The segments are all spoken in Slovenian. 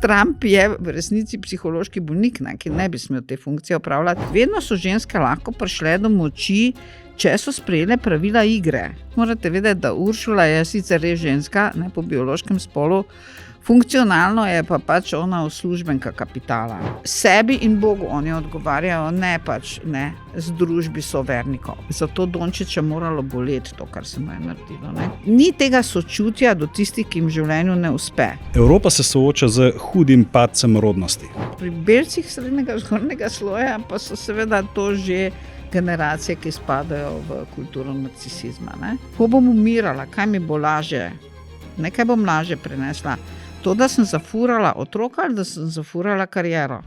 Trump je v resnici psihološki bolnik, ki ne bi smel te funkcije opravljati. Vedno so ženske lahko prišle do moči, če so sprejele pravila igre. Morate vedeti, da Uršula je sicer res ženska, ne po biološkem spolu, funkcionalno je pa pač ona uslužbenka kapitala. Sebi in Bogu oni odgovarjajo, ne združbi sovernikov. Zato Dončića moralo boleti to, kar se mu je naredilo. Ne? Ni tega sočutja do tistih, ki jim v življenju ne uspe. Evropa se sooča z hudim padcem rodnosti. Pri belcih srednjega zgornjega sloja pa so seveda to že generacije, ki spadajo v kulturo narcisizma. Ne? Ko bom umirala, kaj mi bo lažje? Nekaj bom lažje prenesla. To, da sem zafurala otroka ali da sem zafurala kariero.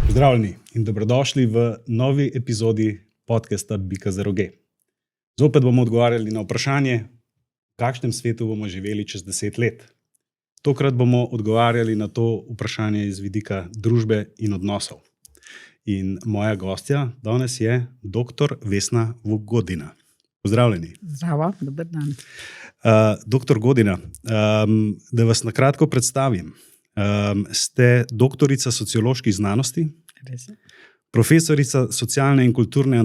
Pozdravljeni in dobrodošli v novi epizodi podcasta Bika za roge. Zopet bomo odgovarjali na vprašanje, v kakšnem svetu bomo živeli čez 10 let. Tokrat bomo odgovarjali na to vprašanje iz vidika družbe in odnosov. In moja gostja danes je dr. Vesna Godina. Pozdravljeni. Zdravo, dober dan. Dr. Godina, da vas na kratko predstavim. Ste doktorica socioloških znanosti, profesorica socialne in kulturne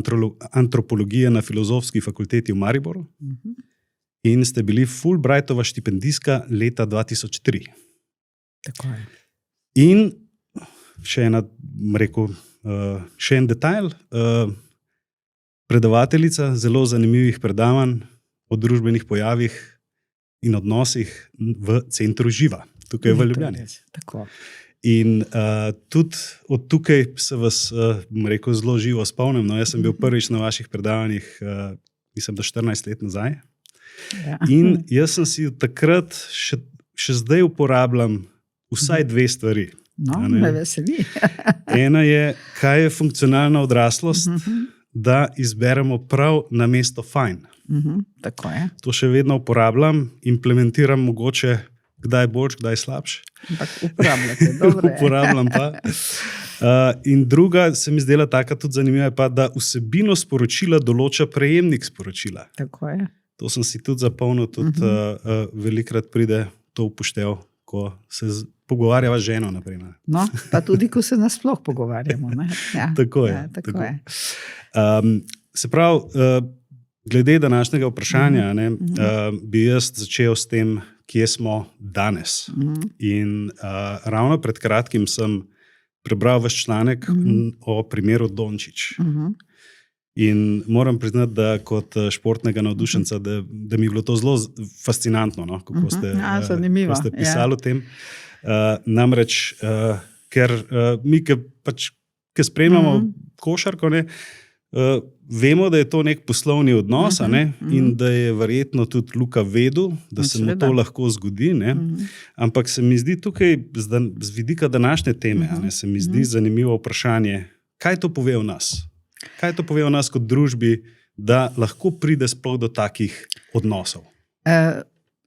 antropologije na Filozofski fakulteti v Mariboru in ste bili Fulbrightova štipendistka leta 2003. Tako je. In še en detajl, predavateljica zelo zanimivih predavanj o družbenih pojavih in odnosih v centru Živa, tukaj v Ljubljani. Tako. In tudi od tukaj se vas, zelo živo spomnim. No, jaz sem bil prvič na vaših predavanjih, mislim, da 14 let nazaj. Ja. In jaz sem si takrat, še zdaj uporabljam vsaj dve stvari. No, me veseli. Ena je, kaj je funkcionalna odraslost, da izberemo prav na mesto fajn. Tako je. To še vedno uporabljam, implementiram mogoče kdaj boljš, kdaj slabš. Ampak uporabljate, dobro. Uporabljam pa. In druga se mi zdela taka tudi zanimiva, je pa, da vsebino sporočila določa prejemnik sporočila. Tako je. To sem si tudi zapomnil, tudi velikrat pride to upoštev, ko se pogovarjava z ženo, naprimer. No, pa tudi, ko se nasploh pogovarjamo. Ne? Ja, tako je. Ja, tako je. Se pravi, glede današnjega vprašanja, bi jaz začel s tem, kje smo danes. In ravno pred kratkim sem prebral vaš članek o primeru Dončić. In moram priznati, da kot športnega navdušenca, da mi je bilo to zelo fascinantno, no, kako ste pisali o tem. Namreč, ker mi, ki spremljamo košarko, vemo, da je to nek poslovni odnos, in da je verjetno tudi Luka vedel, da se mu to lahko zgodi. Ampak se mi zdi tukaj, z vidika današnje teme, se mi zdi zanimivo vprašanje, kaj to pove o nas? Kaj to pove o nas kot družbi, da lahko pride sploh do takih odnosov?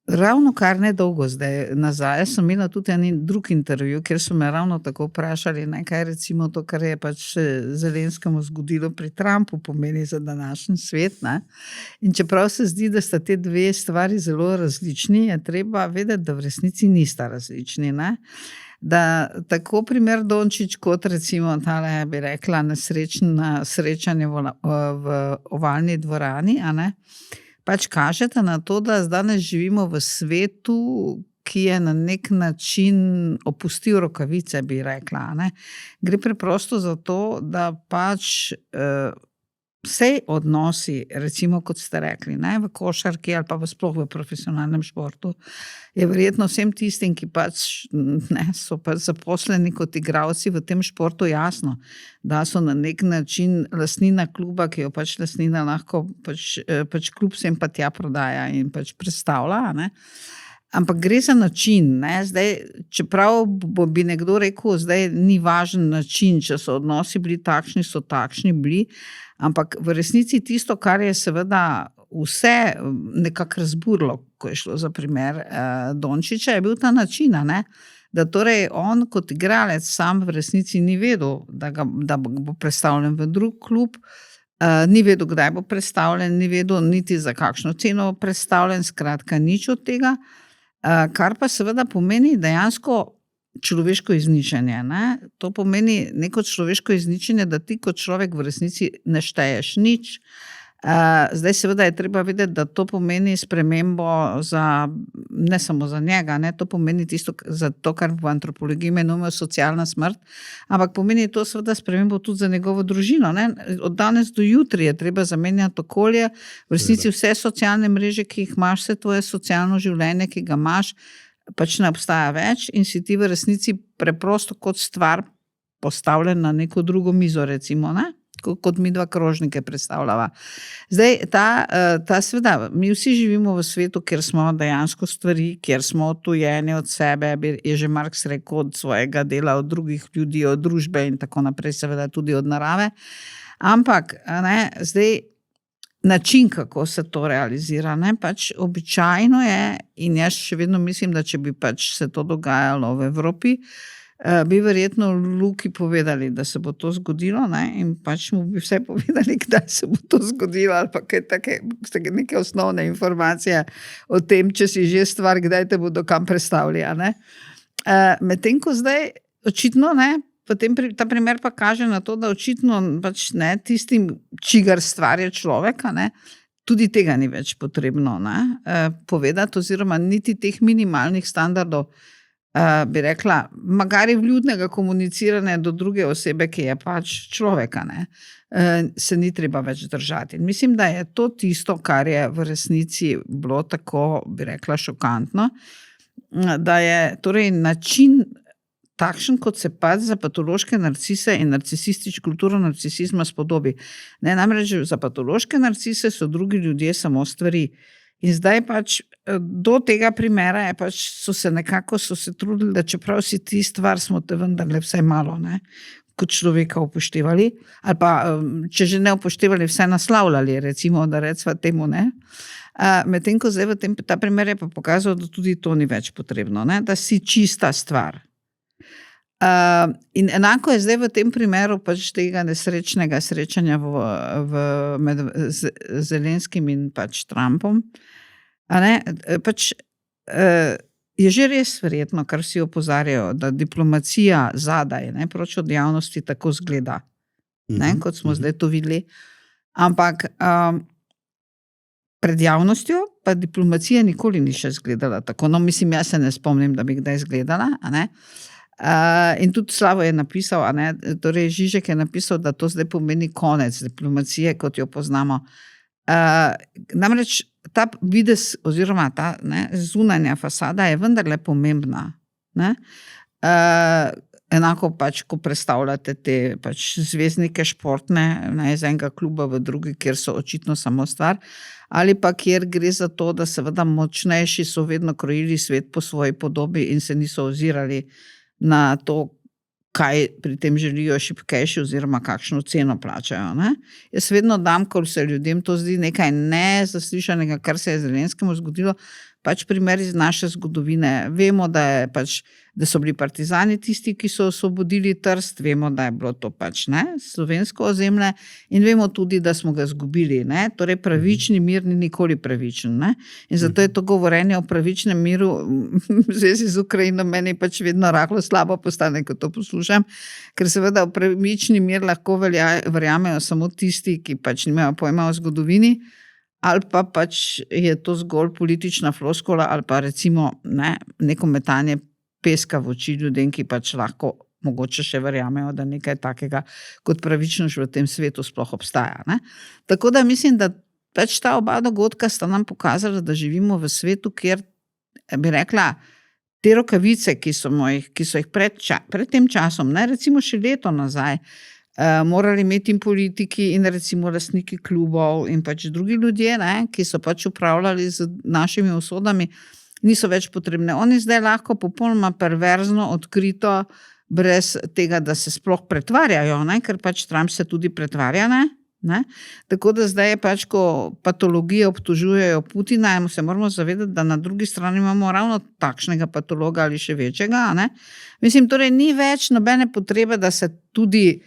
Ravno kar nedolgo zdaj nazaj sem imela tudi en drug intervju, kjer so me ravno tako vprašali, kaj recimo to, kar je pač Zelenskemu zgodilo pri Trumpu, pomeni za današnji svet. Ne? In čeprav se zdi, da sta te dve stvari zelo različni, je treba vedeti, da v resnici nista različni. Ne? Da tako primer Dončić kot recimo tale, bi rekla, nesrečno srečanje v ovalni dvorani, pač kažete na to, da danes živimo v svetu, ki je na nek način opustil rokavice, bi rekla. Gre preprosto za to, da pač vse odnosi, recimo kot ste rekli, v košarki ali pa sploh v profesionalnem športu, je verjetno vsem tistim, ki pač so pač zaposleni kot igralci v tem športu, jasno, da so na nek način lastnina kluba, ki jo pač lastnina lahko pač klub sem pa tja prodaja in pač predstavlja. Ampak gre za način. Zdaj, čeprav bi nekdo rekel, zdaj ni važen način, če so odnosi bili takšni, so takšni bili, ampak v resnici tisto, kar je seveda vse nekako razburilo, ko je šlo za primer Dončića, je bil ta način, da torej on kot igralec sam v resnici ni vedel, da bo predstavljen v drug klub, Ni vedel, kdaj bo predstavljen, ni vedel niti za kakšno ceno bo predstavljen, skratka nič od tega. Kar pa seveda pomeni dejansko človeško izničenje. Ne? To pomeni neko človeško izničenje, da ti kot človek v resnici ne šteješ nič. Zdaj seveda je treba vedeti, da to pomeni spremembo ne samo za njega, ne? To pomeni tisto, za to, kar v antropologiji imenujemo socialna smrt, ampak pomeni to seveda spremembo tudi za njegovo družino. Ne? Od danes do jutri je treba zamenjati okolje, v resnici vse socialne mreže, ki jih imaš, vse tvoje socialno življenje, ki ga imaš, pač ne obstaja več in si ti v resnici preprosto kot stvar postavljen na neko drugo mizo, recimo, ne? Kot mi dva krožnike predstavljava. Zdaj, ta seveda, mi vsi živimo v svetu, kjer smo dejansko stvari, kjer smo odtujeni od sebe, je že Marx rekel, od svojega dela, od drugih ljudi, od družbe in tako naprej, seveda tudi od narave. Ampak, ne, zdaj, način, kako se to realizira, ne, pač običajno je, in jaz še vedno mislim, da če bi pač se to dogajalo v Evropi, bi verjetno Luki povedali, da se bo to zgodilo, ne? In pač mu bi vse povedali, kdaj se bo to zgodilo, ali pa neke osnovne informacije o tem, če si že stvar, kdaj te bodo kam predstavili. Medtem ko zdaj očitno, ne, potem ta primer pa kaže na to, da očitno pač ne, tistim, čigar stvar je človeka, ne, tudi tega ni več potrebno, ne, povedati, oziroma niti teh minimalnih standardov, bi rekla, magari vljudnega komuniciranja do druge osebe, ki je pač človeka, ne, se ni treba več držati. In mislim, da je to tisto, kar je v resnici bilo tako, bi rekla, šokantno, da je torej način takšen, kot se pač za patološke narcise in kulturo narcisizma spodobi. Ne, namreč za patološke narcise so drugi ljudje samo stvari. In zdaj pač do tega primera je pač so se trudili, da čeprav si ti stvar, smo te vendarle vsaj malo, ne, kot človeka upoštevali, ali pa, če že ne upoštevali, vsaj naslavljali, recimo, da recva temu, ne. Medtem ko zdaj ta primer je pa pokazal, da tudi to ni več potrebno, ne, da si čista stvar. In enako je zdaj v tem primeru pač tega nesrečnega srečanja med Zelenskim in pač Trumpom. Pač, je že res verjetno, kar vsi opozarjajo, da diplomacija zadaj, ne, proč od javnosti tako zgleda, ne, kot smo zdaj to videli. Ampak pred javnostjo pa diplomacija nikoli ni še zgledala tako. No, mislim, jaz se ne spomnim, da bi kdaj zgledala, a ne. In tudi Slavo je napisal, torej Žižek je napisal, da to zdaj pomeni konec diplomacije, kot jo poznamo. Namreč ta videz oziroma ta, ne, zunanja fasada je vendarle pomembna. Ne? Enako pač, ko predstavljate te pač zvezdnike športne, ne, iz enega kluba v drugi, kjer so očitno samo stvar, ali pa kjer gre za to, da seveda močnejši so vedno krojili svet po svoji podobi in se niso ozirali na to, kaj pri tem želijo šibkejši oziroma kakšno ceno plačajo. Ne? Jaz vedno dam, ko se ljudem to zdi nekaj nezaslišanega, kar se je Zelenskemu zgodilo, pač primer iz naše zgodovine. Vemo, da so bili partizani tisti, ki so osvobodili Trst, vemo, da je bilo to pač, ne, slovensko ozemlje in vemo tudi, da smo ga izgubili. Ne? Torej pravični mir ni nikoli pravičen. Ne? In zato je to govorenje o pravičnem miru v zvezi z Ukrajino meni pač vedno rahlo slabo postane, ko to poslušam, ker seveda v pravični mir lahko verjamejo samo tisti, ki pač nimajo pojma o zgodovini, ali pa pač je to zgolj politična floskola ali pa recimo, ne, neko metanje peska v oči ljudem, ki pač lahko mogoče še verjamejo, da nekaj takega kot pravičnost v tem svetu sploh obstaja. Ne? Tako da mislim, da pač ta oba dogodka sta nam pokazala, da živimo v svetu, kjer bi rekla, te rokavice, ki so jih pred tem časom, ne, recimo še leto nazaj, morali imeti in politiki in recimo lastniki klubov in pač drugi ljudje, ne, ki so pač upravljali z našimi usodami, niso več potrebne. Oni zdaj lahko popolnoma perverzno, odkrito, brez tega, da se sploh pretvarjajo, ne, ker pač Trump se tudi pretvarja, ne. Tako da zdaj je pač, ko patologije obtožujejo Putina, se moramo zavedati, da na drugi strani imamo ravno takšnega patologa ali še večjega. Ne. Mislim, torej ni več nobene potrebe, da se tudi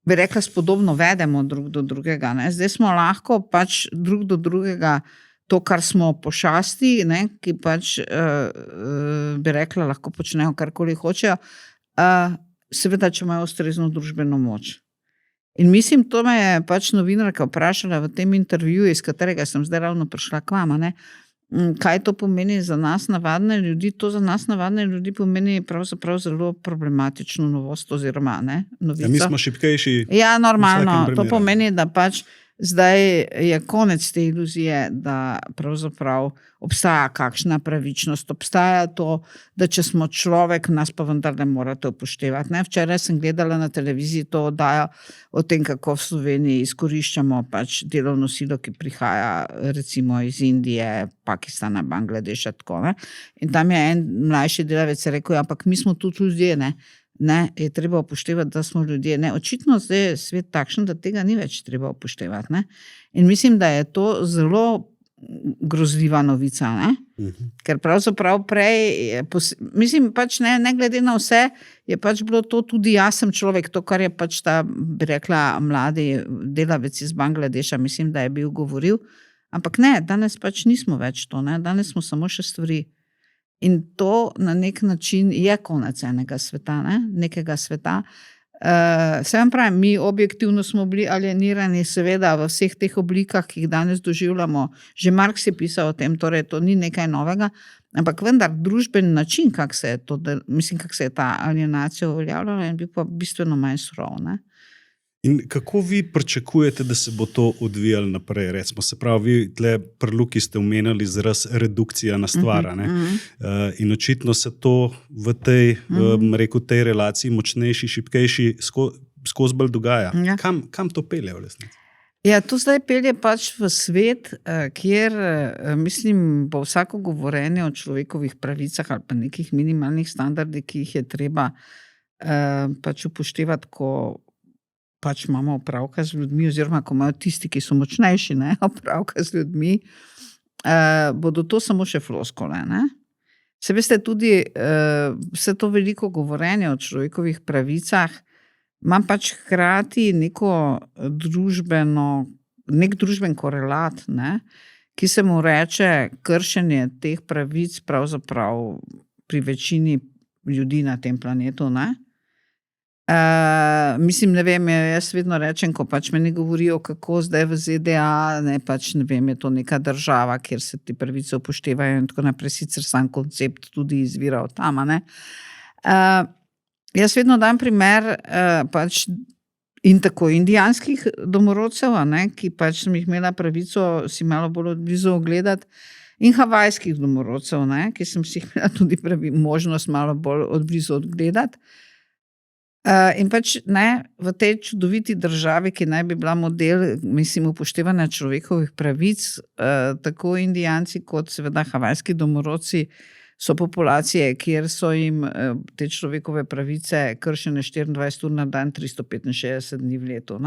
bi rekla, spodobno vedemo drug do drugega. Ne? Zdaj smo lahko pač drug do drugega to, kar smo pošasti, ne? Ki pač, bi rekla, lahko počnejo karkoli hočejo, seveda, če imajo ustrezno družbeno moč. In mislim, to me je pač novinarka vprašala v tem intervjuju, iz katerega sem zdaj ravno prišla k vama, ne? Kaj to pomeni za nas navadne ljudi? To za nas navadne ljudi pomeni pravzaprav zelo problematično novost oziroma novico. Mi smo šibkejši. Ja, normalno. To pomeni, da pač zdaj je konec te iluzije, da pravzaprav obstaja kakšna pravičnost. Obstaja to, da če smo človek, nas pa vendar ne morate upoštevati. Ne? Včeraj sem gledala na televiziji to oddajo o tem, kako v Sloveniji izkoriščamo pač delovno silo, ki prihaja recimo iz Indije, Pakistana, Bangladeša, tako. Ne? In tam je en mlajši delavec rekel, ampak mi smo tudi ljudje, ne, je treba upoštevati, da smo ljudje. Ne, očitno zdaj je svet takšen, da tega ni več treba upoštevati. Ne? In mislim, da je to zelo grozljiva novica, ne? Ker pravzaprav prej, mislim pač ne glede na vse, je pač bilo to tudi jaz sem človek, to, kar je pač ta, bi rekla, mladi delavec iz Bangladeša, mislim, da je bil govoril, ampak ne, danes pač nismo več to, ne? Danes smo samo še stvari. In to na nek način je konec enega sveta, nekega sveta. Se vam pravim, mi objektivno smo bili alienirani, seveda v vseh teh oblikah, ki jih danes doživljamo. Že Marx je pisal o tem, torej to ni nekaj novega, ampak vendar družben način, kako se je ta alienacija uveljavljala, je bil pa bistveno manj surov, ne? In kako vi pričakujete, da se bo to odvijalo naprej? Recimo, se pravi, vi tle pri Luki ste omenjali izraz redukcija na stvar, ne? In očitno se to v tej, tej relaciji močnejši, šibkejši skozi bolj dogaja. Ja. Kam to pelje v resnici? Ja, to zdaj pelje pač v svet, kjer, mislim, po vsako govorenje o človekovih pravicah ali pa nekih minimalnih standardih, ki jih je treba pač upoštevati, ko pač imamo opravka z ljudmi, oziroma ko imajo tisti, ki so močnejši, opravka z ljudmi, bodo to samo še floskole. Se veste, tudi vse to veliko govorenje o človekovih pravicah imam pač hkrati nek družben korelat, ki se mu reče kršenje teh pravic pravzaprav pri večini ljudi na tem planetu, mislim, ne vem, jaz vedno rečem, ko pač meni govorijo, kako zdaj v ZDA, pač ne vem, je to neka država, kjer se ti pravice upoštevajo in tako naprej, sicer sam koncept tudi izvira od tam, jaz vedno dam primer pač in tako indijanskih domorodcev, ki pač sem jih imela pravico si malo bolj odblizu ogledati, in havajskih domorodcev, ki sem si jih imela tudi možnost malo bolj odblizu ogledati. In pač v tej čudoviti državi, ki naj bi bila model, mislim, upoštevanja človekovih pravic, tako Indijanci kot seveda havajski domorodci so populacije, kjer so jim te človekove pravice kršene 24 ur na dan, 365 dni v letu.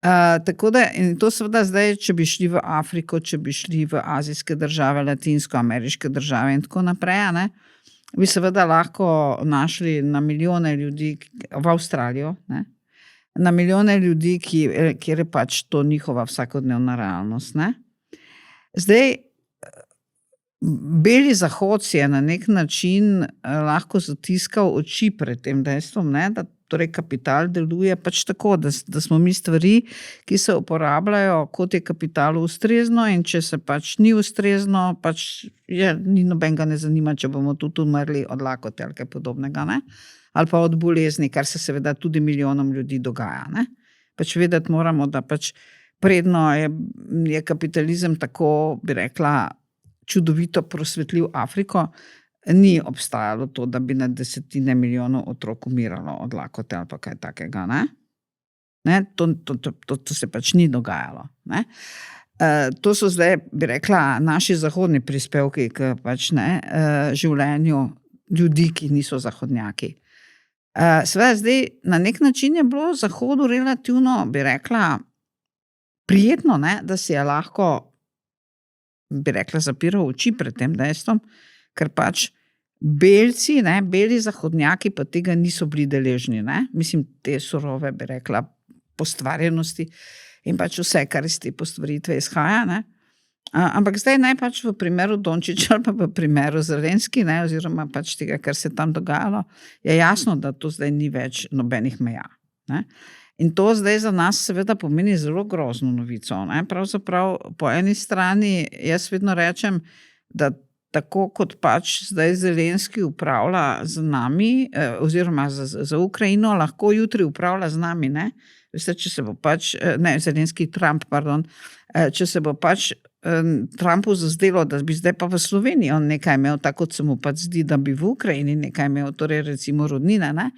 Tako da, in to seveda zdaj, če bi šli v Afriko, če bi šli v azijske države, latinsko-ameriške države in tako naprej, bi seveda lahko našli na milijone ljudi v Avstralijo, na milijone ljudi, kjer je pač to njihova vsakodnevna realnost. Zdaj, beli zahod si je na nek način lahko zatiskal oči pred tem dejstvom, da torej kapital deluje pač tako, da smo mi stvari, ki se uporabljajo, kot je kapitalu ustrezno, in če se pač ni ustrezno, pač ni nobenega ne zanima, če bomo tudi umrli od lakote ali kaj podobnega, ali pa od bolezni, kar se seveda tudi milijonom ljudi dogaja. Pač vedeti moramo, da pač predno je kapitalizem tako, bi rekla, čudovito prosvetljiv Afriko, ni obstajalo to, da bi na desetine milijonov otrok umiralo od lakote ali pa kaj takega. To se pač ni dogajalo. To so zdaj, bi rekla, naši zahodni prispevki k pač življenju ljudi, ki niso zahodnjaki. Seveda zdaj na nek način je bilo Zahodu relativno, bi rekla, prijetno, da si je lahko, bi rekla, zapiral oči pred tem dejstvom, ker pač belci, ne, beli zahodnjaki pa tega niso bili deležni. Ne. Mislim, te surove, bi rekla, postvarjenosti in pač vse, kar iz te postvaritve izhaja. Ne. Ampak zdaj naj pač v primeru Dončića ali pa v primeru Zelenski, ne, oziroma pač tega, kar se tam dogajalo, je jasno, da to zdaj ni več nobenih meja. Ne. In to zdaj za nas seveda pomeni zelo grozno novico. Ne. Pravzaprav po eni strani jaz vedno rečem, da tako kot pač zdaj Zelenski upravlja z nami, oziroma za Ukrajino, lahko jutri upravlja z nami. Ne. Veste, če se bo pač, Zelenski, Trump, pardon, če se bo pač Trumpu zazdelo, da bi zdaj pa v Sloveniji on nekaj imel, tako kot se mu pač zdi, da bi v Ukrajini nekaj imel, torej recimo rodnine, ne?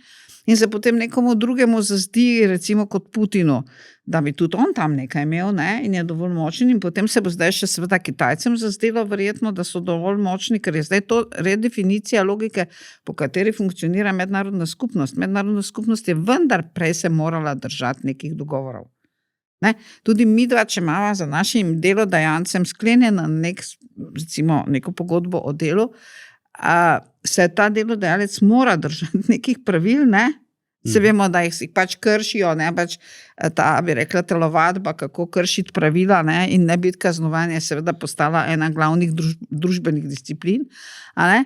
In se potem nekomu drugemu zazdi, recimo kot Putinu, da bi tudi on tam nekaj imel, ne? In je dovolj močen in potem se bo zdaj še seveda Kitajcem zazdelo verjetno, da so dovolj močni, ker je zdaj to redefinicija logike, po kateri funkcionira mednarodna skupnost. Mednarodna skupnost je vendar prej se morala držati nekih dogovorov. Ne? Tudi midva, če imava za našim delodajancem sklenjeno recimo neko pogodbo o delu, se ta delodajalec mora držati nekih pravil, ne? Se vemo, da jih pač kršijo, ne? Pač ta, bi rekla, telovadba, kako kršiti pravila, ne? In ne biti kaznovanje, seveda postala ena glavnih družbenih disciplin, a ne?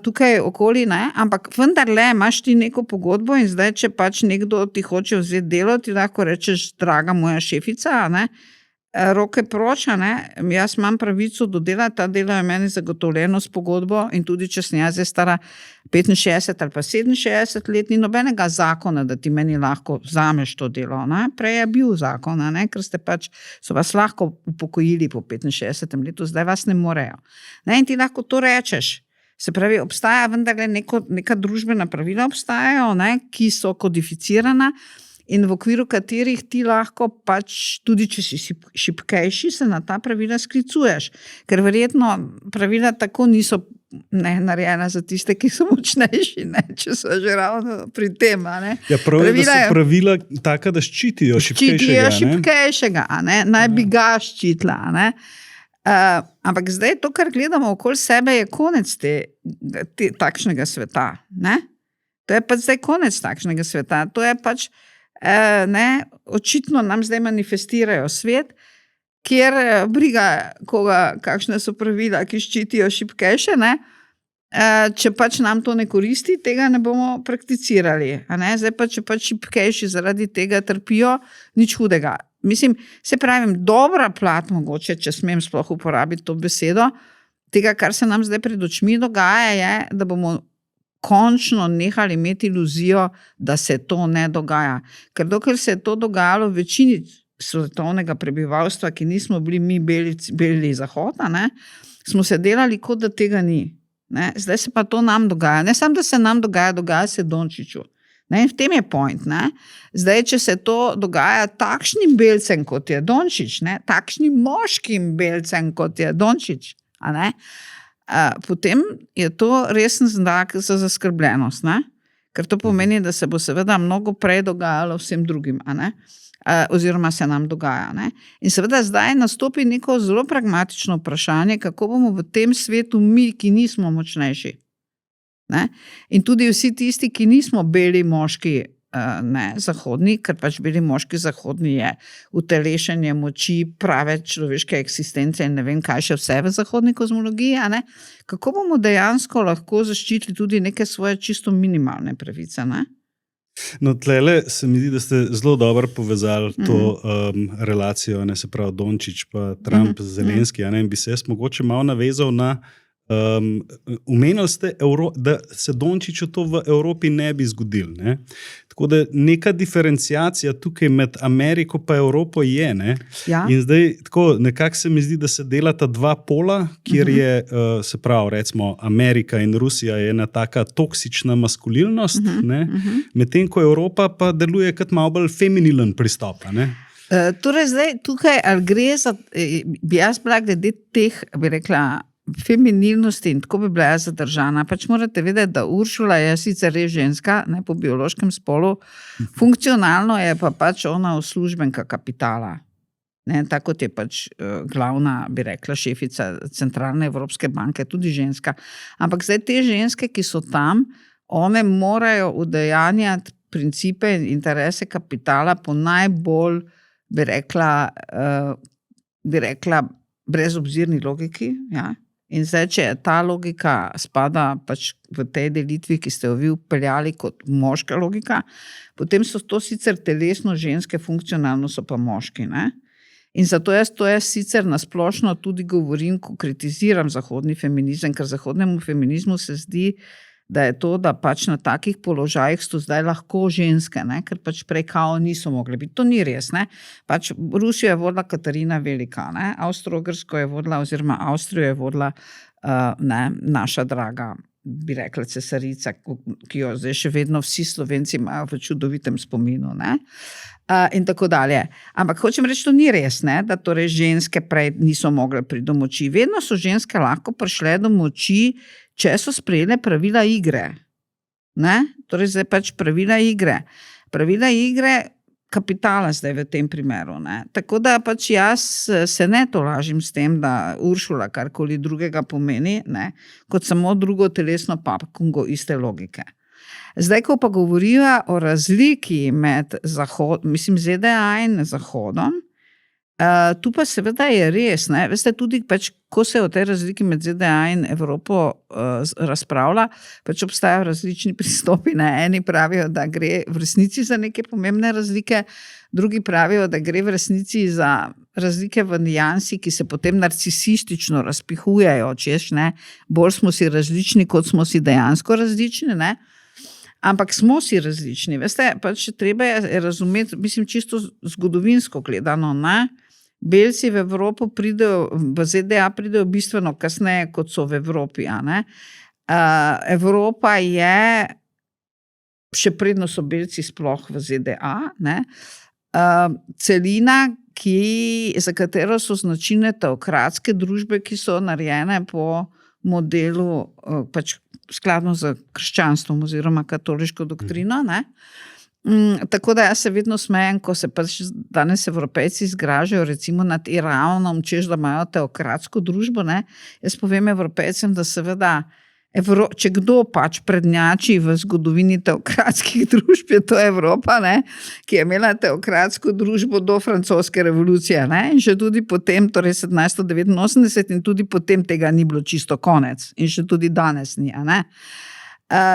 Tukaj okoli, ne? Ampak vendarle imaš ti neko pogodbo in zdaj, če pač nekdo ti hoče vzeti delo, ti lahko rečeš, draga moja šefica, ne? Roke proč, ne? Jaz imam pravico do dela, ta delo je meni zagotovljeno s pogodbo in tudi če sem jaz stara 65 ali pa 67 let, ni nobenega zakona, da ti meni lahko vzameš to delo. Ne? Prej je bil zakon, ne? Ker so vas lahko upokojili po 65 letu, zdaj vas ne morejo. Ne? In ti lahko to rečeš. Se pravi, obstaja vendarle neka družbena pravila obstajajo, ne? Ki so kodificirana in v okviru katerih ti lahko pač, tudi če si šibkejši, se na ta pravila sklicuješ. Ker verjetno pravila tako niso narejena za tiste, ki so močnejši, ne? Če so že ravno pri tem. Ne? Ja, pravi, da so pravila taka, da ščitijo šibkejšega. Ne? Naj bi ga ščitila. Ne? Ampak zdaj to, kar gledamo okoli sebe, je konec takšnega sveta. Ne? To je pač zdaj konec takšnega sveta. To je pač očitno nam zdaj manifestirajo svet, kjer briga koga, kakšne so pravila, ki ščitijo šibkejše, ne? Če pač nam to ne koristi, tega ne bomo prakticirali. A ne? Zdaj pa, če pač šibkejši zaradi tega trpijo, nič hudega. Mislim, se pravim, dobra plat mogoče, če smem sploh uporabiti to besedo, tega, kar se nam zdaj pred očmi dogaja, je, da bomo končno nehali imeti iluzijo, da se to ne dogaja. Ker dokler se je to dogajalo v večini svetovnega prebivalstva, ki nismo bili mi beli zahoda, ne, smo se delali, kot da tega ni. Ne. Zdaj se pa to nam dogaja. Ne samo, da se nam dogaja, dogaja se Dončiću. Ne, v tem je point. Ne. Zdaj, če se to dogaja takšnim belcem, kot je Dončić, ne, takšnim moškim belcem, kot je Dončić, a ne, potem je to resen znak za zaskrbljenost, ne? Ker to pomeni, da se bo seveda mnogo prej dogajalo vsem drugim, a ne? Oziroma se nam dogaja. Ne? In seveda zdaj nastopi neko zelo pragmatično vprašanje, kako bomo v tem svetu mi, ki nismo močnejši. Ne? In tudi vsi tisti, ki nismo beli moški, ne, zahodni, ker pač beli moški zahodni je utelešenje moči prave človeške eksistence in ne vem kaj še vse v zahodni kozmologiji, a ne? Kako bomo dejansko lahko zaščitili tudi neke svoje čisto minimalne pravice, ne? No, tlele se mi zdi, da ste zelo dobro povezali to relacijo, ne, se pravi Dončić pa Trump, Zelenski, a ne, in bi se jaz mogoče malo navezal na omenili ste, da se Dončiću to v Evropi ne bi zgodilo. Ne? Tako da neka diferenciacija tukaj med Ameriko pa Evropo je. Ne? Ja. In zdaj tako nekako se mi zdi, da se delata dva pola, kjer je, se pravi, recimo Amerika in Rusija je ena taka toksična maskulinnost, medtem ko Evropa pa deluje kot malo bolj feminilen pristop. Ne? Torej zdaj tukaj, ali gre za, bi jaz bila glede teh, bi rekla, feminilnosti in tako bi bila jaz zadržana. Pač morate vedeti, da Uršula je sicer res ženska, ne, po biološkem spolu, funkcionalno je pa pač ona uslužbenka kapitala. Ne, tako kot je pač glavna, bi rekla, šefica Centralne Evropske banke, tudi ženska. Ampak zdaj te ženske, ki so tam, one morajo udejanjati principe in interese kapitala po najbolj, bi rekla, brezobzirni logiki. Ja? In zdaj, če ta logika spada pač v tej delitvi, ki ste jo vi upeljali kot moška logika, potem so to sicer telesno ženske, funkcionalno so pa moški. Ne? In zato jaz sicer nasplošno tudi govorim, ko kritiziram zahodni feminizem, ker zahodnemu feminizmu se zdi, da je to, da pač na takih položajih so zdaj lahko ženske, ne? Ker pač prej kao niso mogli biti. To ni res. Ne? Pač Rusijo je vodila Katarina Velika, ne? Avstro-Ogrsko je vodila, oziroma Avstrijo je vodila naša draga, bi rekla, cesarica, ki jo zdaj še vedno vsi Slovenci imajo v čudovitem spominu. Ne? In tako dalje. Ampak hočem reči, to ni res, ne? Da torej ženske prej niso mogle priti do moči. Vedno so ženske lahko prišle do moči, če so sprejele pravila igre. Ne? Torej zdaj pač pravila igre. Pravila igre kapitala zdaj v tem primeru. Ne? Tako da pač jaz se ne tolažim s tem, da Uršula karkoli drugega pomeni, ne? Kot samo drugo telesno pakungo iste logike. Zdaj, ko pa govoriva o razliki med ZDA in Zahodom, tu pa seveda je res, ne? Veste, tudi pač, ko se o tej razliki med ZDA in Evropo razpravlja, pač obstajajo različni pristopi. Ne? Eni pravijo, da gre v resnici za neke pomembne razlike, drugi pravijo, da gre v resnici za razlike v nijansi, ki se potem narcisistično razpihujejo, češ, ne? Bolj smo si različni, kot smo si dejansko različni, ne? Ampak smo si različni. Veste, pač treba je razumeti, mislim, čisto zgodovinsko gledano, ne? Belci v Evropo pridejo, v ZDA pridejo bistveno kasneje, kot so v Evropi. Ne? Evropa je, še predno so Belci sploh v ZDA, ne? Celina, za katero so značilne teokratske družbe, ki so narejene po modelu pač skladno z krščanstvom oziroma katoliško doktrino. Ne? Tako da jaz se vedno smejem, ko se pač danes Evropejci zgražajo recimo nad Iranom, češ da imajo teokratsko družbo, ne? Jaz povem Evropejcem, da seveda če kdo pač prednjači v zgodovini teokratskih družb, je to Evropa, ne? Ki je imela teokratsko družbo do francoske revolucije, ne? In še tudi potem, torej 1789, in tudi potem tega ni bilo čisto konec. In še tudi danes ni, ne?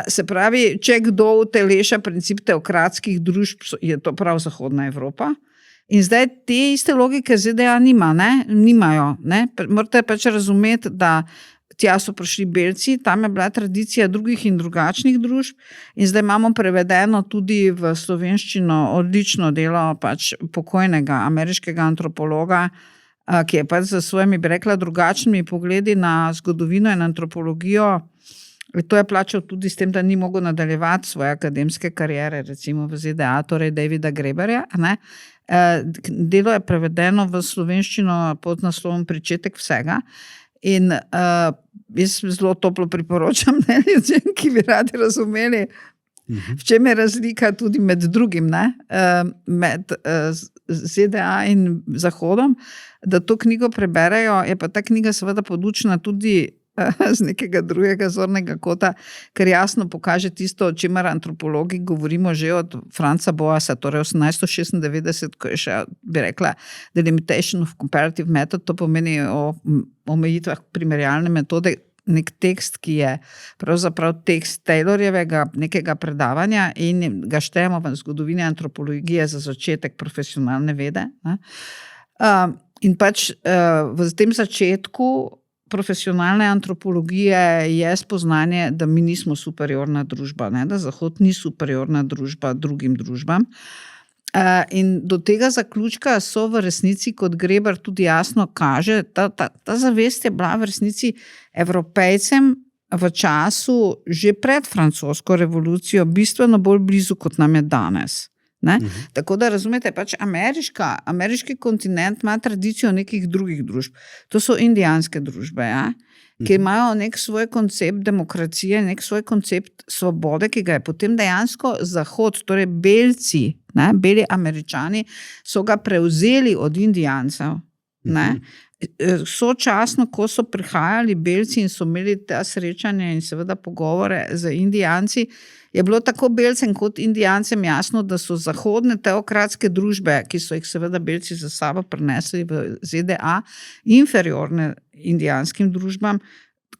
Se pravi, če kdo uteleša princip teokratskih družb, je to prav Zahodna Evropa. In zdaj te iste logike ZDA nimajo. Ne? Morate pač razumeti, da tja so prišli Belci, tam je bila tradicija drugih in drugačnih družb in zdaj imamo prevedeno tudi v slovenščino odlično delo pač pokojnega ameriškega antropologa, ki je pač za svojimi, bi rekla, drugačnimi pogledi na zgodovino in antropologijo. To je plačal tudi s tem, da ni mogel nadaljevati svoje akademske kariere, recimo v ZDA, torej Davida Graeberja. Ne? Delo je prevedeno v slovenščino pod naslovom Pričetek vsega. In jaz zelo toplo priporočam ljudem, ki bi radi razumeli, v čem je razlika tudi med drugim, ne? Med ZDA in Zahodom, da to knjigo preberejo. Je pa ta knjiga seveda podučna tudi z nekega drugega zornega kota, ker jasno pokaže tisto, o čemer antropologi govorimo že od Franca Boasa, torej 1896, ko je še, bi rekla, The Limitation of Comparative Method, to pomeni o omejitvah primerjalne metode, nek tekst, ki je pravzaprav tekst Taylorjevega nekega predavanja in ga štejemo v zgodovini antropologije za začetek profesionalne vede. Ne? In pač v tem začetku profesionalne antropologije je spoznanje, da mi nismo superiorna družba, ne? Da Zahod ni superiorna družba drugim družbam. In do tega zaključka so v resnici, kot Graeber tudi jasno kaže, ta zavest je bila v resnici Evropejcem v času že pred francosko revolucijo bistveno bolj blizu, kot nam je danes. Ne? Tako da razumete, pač ameriški kontinent ima tradicijo nekih drugih družb. To so indijanske družbe, ja? ki imajo nek svoj koncept demokracije, nek svoj koncept svobode, ki ga je potem dejansko Zahod, torej belci, ne, beli Američani, so ga prevzeli od Indijancev. Ne. Sočasno, ko so prihajali belci in so imeli ta srečanja in seveda pogovore z Indijanci, je bilo tako belcem kot Indijancem jasno, da so zahodne teokratske družbe, ki so jih seveda belci za sabo prinesli v ZDA, inferiorne indijanskim družbam,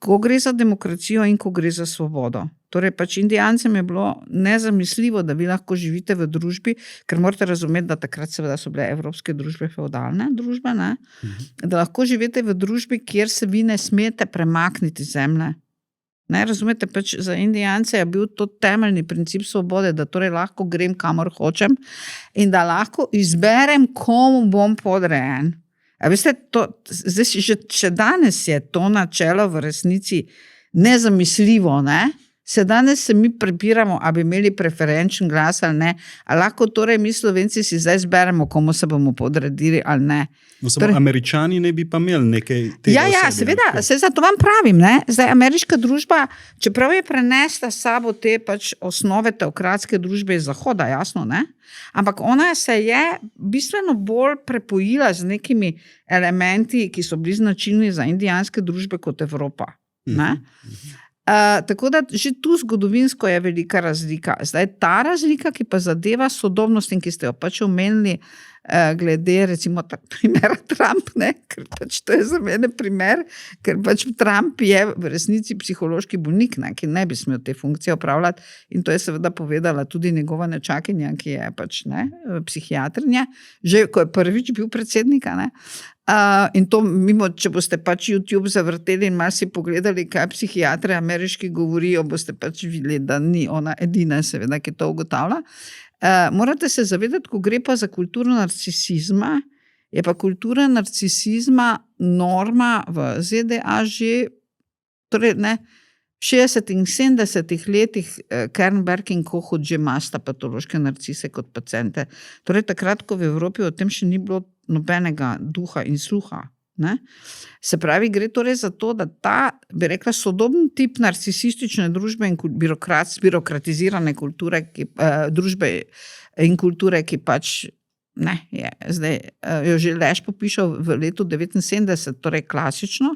ko gre za demokracijo in ko gre za svobodo. Torej pač Indijancem je bilo nezamisljivo, da vi lahko živite v družbi, ker morate razumeti, da takrat seveda so bile evropske družbe feudalne družbe, ne? Da lahko živite v družbi, kjer se vi ne smete premakniti zemlje. Ne, razumete, pač za Indijance je bil to temeljni princip svobode, da torej lahko grem kamor hočem in da lahko izberem, komu bom podrejen. A veste, še danes je to načelo v resnici nezamisljivo, ne? Danes se mi prepiramo, a bi imeli preferenčen glas ali ne, a lahko torej mi Slovenci si zdaj izberemo, komu se bomo podredili ali ne. No, samo Američani ne bi pa imeli nekaj tega. Ja, seveda, zato vam pravim, ne? Zdaj ameriška družba, čeprav je prenesla s sabo te pač osnove teokratske družbe iz Zahoda, jasno, ne? Ampak ona se je bistveno bolj prepojila z nekimi elementi, ki so bili značilni za indijanske družbe kot Evropa, ne? Tako da že tu zgodovinsko je velika razlika. Zdaj ta razlika, ki pa zadeva sodobnost in ki ste jo pač omenili glede recimo primera Trump, ne? Ker pač to je za mene primer, ker pač Trump je v resnici psihološki bolnik, ne? Ki ne bi smel te funkcije opravljati in to je seveda povedala tudi njegova nečakinja, ki je pač psihiatrinja, že ko je prvič bil predsednik, ne? In to mimo, če boste pač YouTube zavrteli in malo si pogledali, kaj psihiatri ameriški govorijo, boste pač videli, da ni ona edina, seveda, ki to ugotavlja. Morate se zavedati, ko gre pa za kulturo narcisizma, je pa kultura narcisizma norma v ZDA že, torej ne, v 60. in 70. letih Kernberg in Kohut že imata patološke narcise kot paciente. Torej takrat, ko v Evropi o tem še ni bilo nobenega duha in sluha. Ne? Se pravi, gre torej za to, da ta, bi rekla, sodobni tip narcisistične družbe in birokratizirane kulture, družbe in kulture, ki pač ne, je, zdaj jo že Leš popišal v letu 79, torej klasično,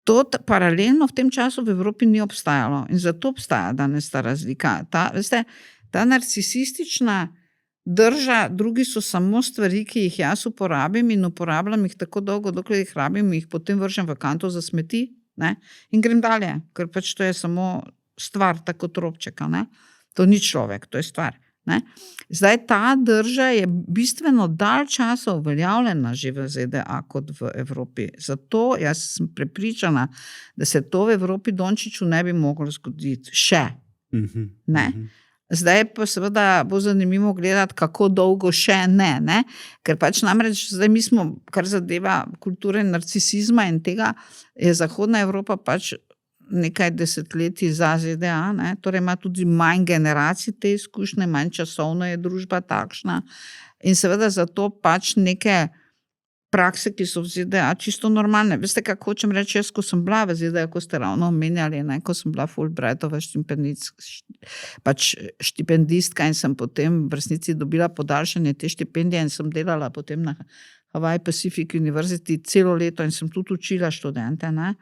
to paralelno v tem času v Evropi ni obstajalo in zato obstaja danes ta razlika. Ta narcisistična drža, drugi so samo stvari, ki jih jaz uporabim in uporabljam jih tako dolgo, dokler jih rabim, jih potem vržem v kanto za smeti, ne? In grem dalje, ker pač to je samo stvar, tako trobčeka, ne? To ni človek, to je stvar. Ne? Zdaj ta drža je bistveno dalj časa uveljavljena že v ZDA kot v Evropi. Zato jaz sem prepričana, da se to v Evropi Dončiću ne bi moglo zgoditi. Še. Ne? Zdaj pa seveda bo zanimivo gledati, kako dolgo še ne? Ker pač namreč zdaj mi smo, kar zadeva kulture narcisizma in tega, je Zahodna Evropa pač nekaj desetletij za ZDA, ne? Torej ima tudi manj generacij te izkušnje, manj časovno je družba takšna in seveda zato pač neke prakse, ki so v ZDA čisto normalne. Veste, kako hočem reči, jaz, ko sem bila v ZDA, ko ste ravno omenjali, ne? Ko sem bila Fulbrightova štipendistka in sem potem v resnici dobila podaljšanje te štipendije in sem delala potem na Hawaii Pacific University celo leto in sem tudi učila študente, ne?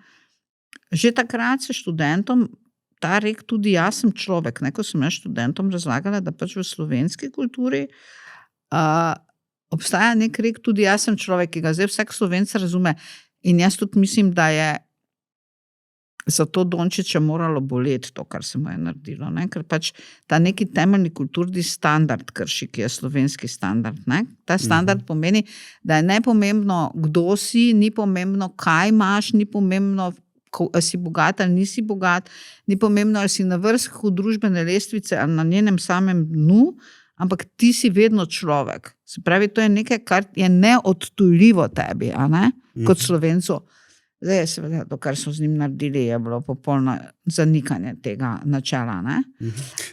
Že takrat se študentom ta rek tudi jaz sem človek, ne, ko sem jaz študentom razlagala, da pač v slovenski kulturi obstaja nek rek tudi jaz sem človek, ki ga zdaj vsak Slovenec razume in jaz tudi mislim, da je za to Dončića moralo boleti to, kar se mu je naredilo, ne, ker pač ta neki temeljni kulturni standard krši, ki je slovenski standard, ne. Ta standard pomeni, da je nepomembno, kdo si, ni pomembno, kaj imaš, ni pomembno, ali si bogat ali nisi bogat, ni pomembno, ali si na vrhu družbene lestvice ali na njenem samem dnu, ampak ti si vedno človek. Se pravi, to je nekaj, kar je neodtujljivo tebi, a ne? Kot Slovencu. Zdaj, seveda, to, kar so z njim naredili, je bilo popolno zanikanje tega načela, ne?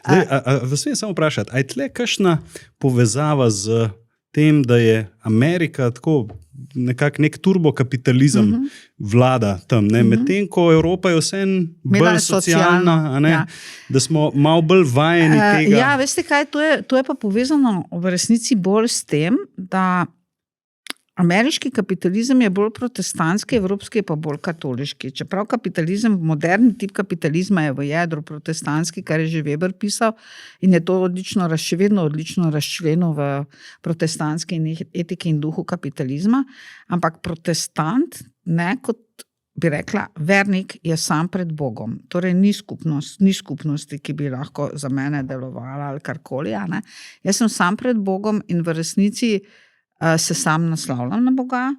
Zdaj, vas smem samo vprašati, a je tle kakšna povezava z tem, da je Amerika tako nekako nek turbokapitalizem vlada tam, medtem ko Evropa je vseeno bolj socialna, da smo malo bolj vajeni tega. Ja, veste kaj, to je pa povezano v resnici bolj s tem, da ameriški kapitalizem je bolj protestantski, evropski je pa bolj katoliški. Čeprav kapitalizem, moderni tip kapitalizma je v jedru protestantski, kar je že Weber pisal in je to še vedno odlično razčlenjeno v protestantski etiki in duhu kapitalizma, ampak protestant, kot bi rekla, vernik je sam pred Bogom. Torej ni skupnosti, ki bi lahko za mene delovala ali karkoli. Jaz sem sam pred Bogom in v resnici se sam naslavljam na Boga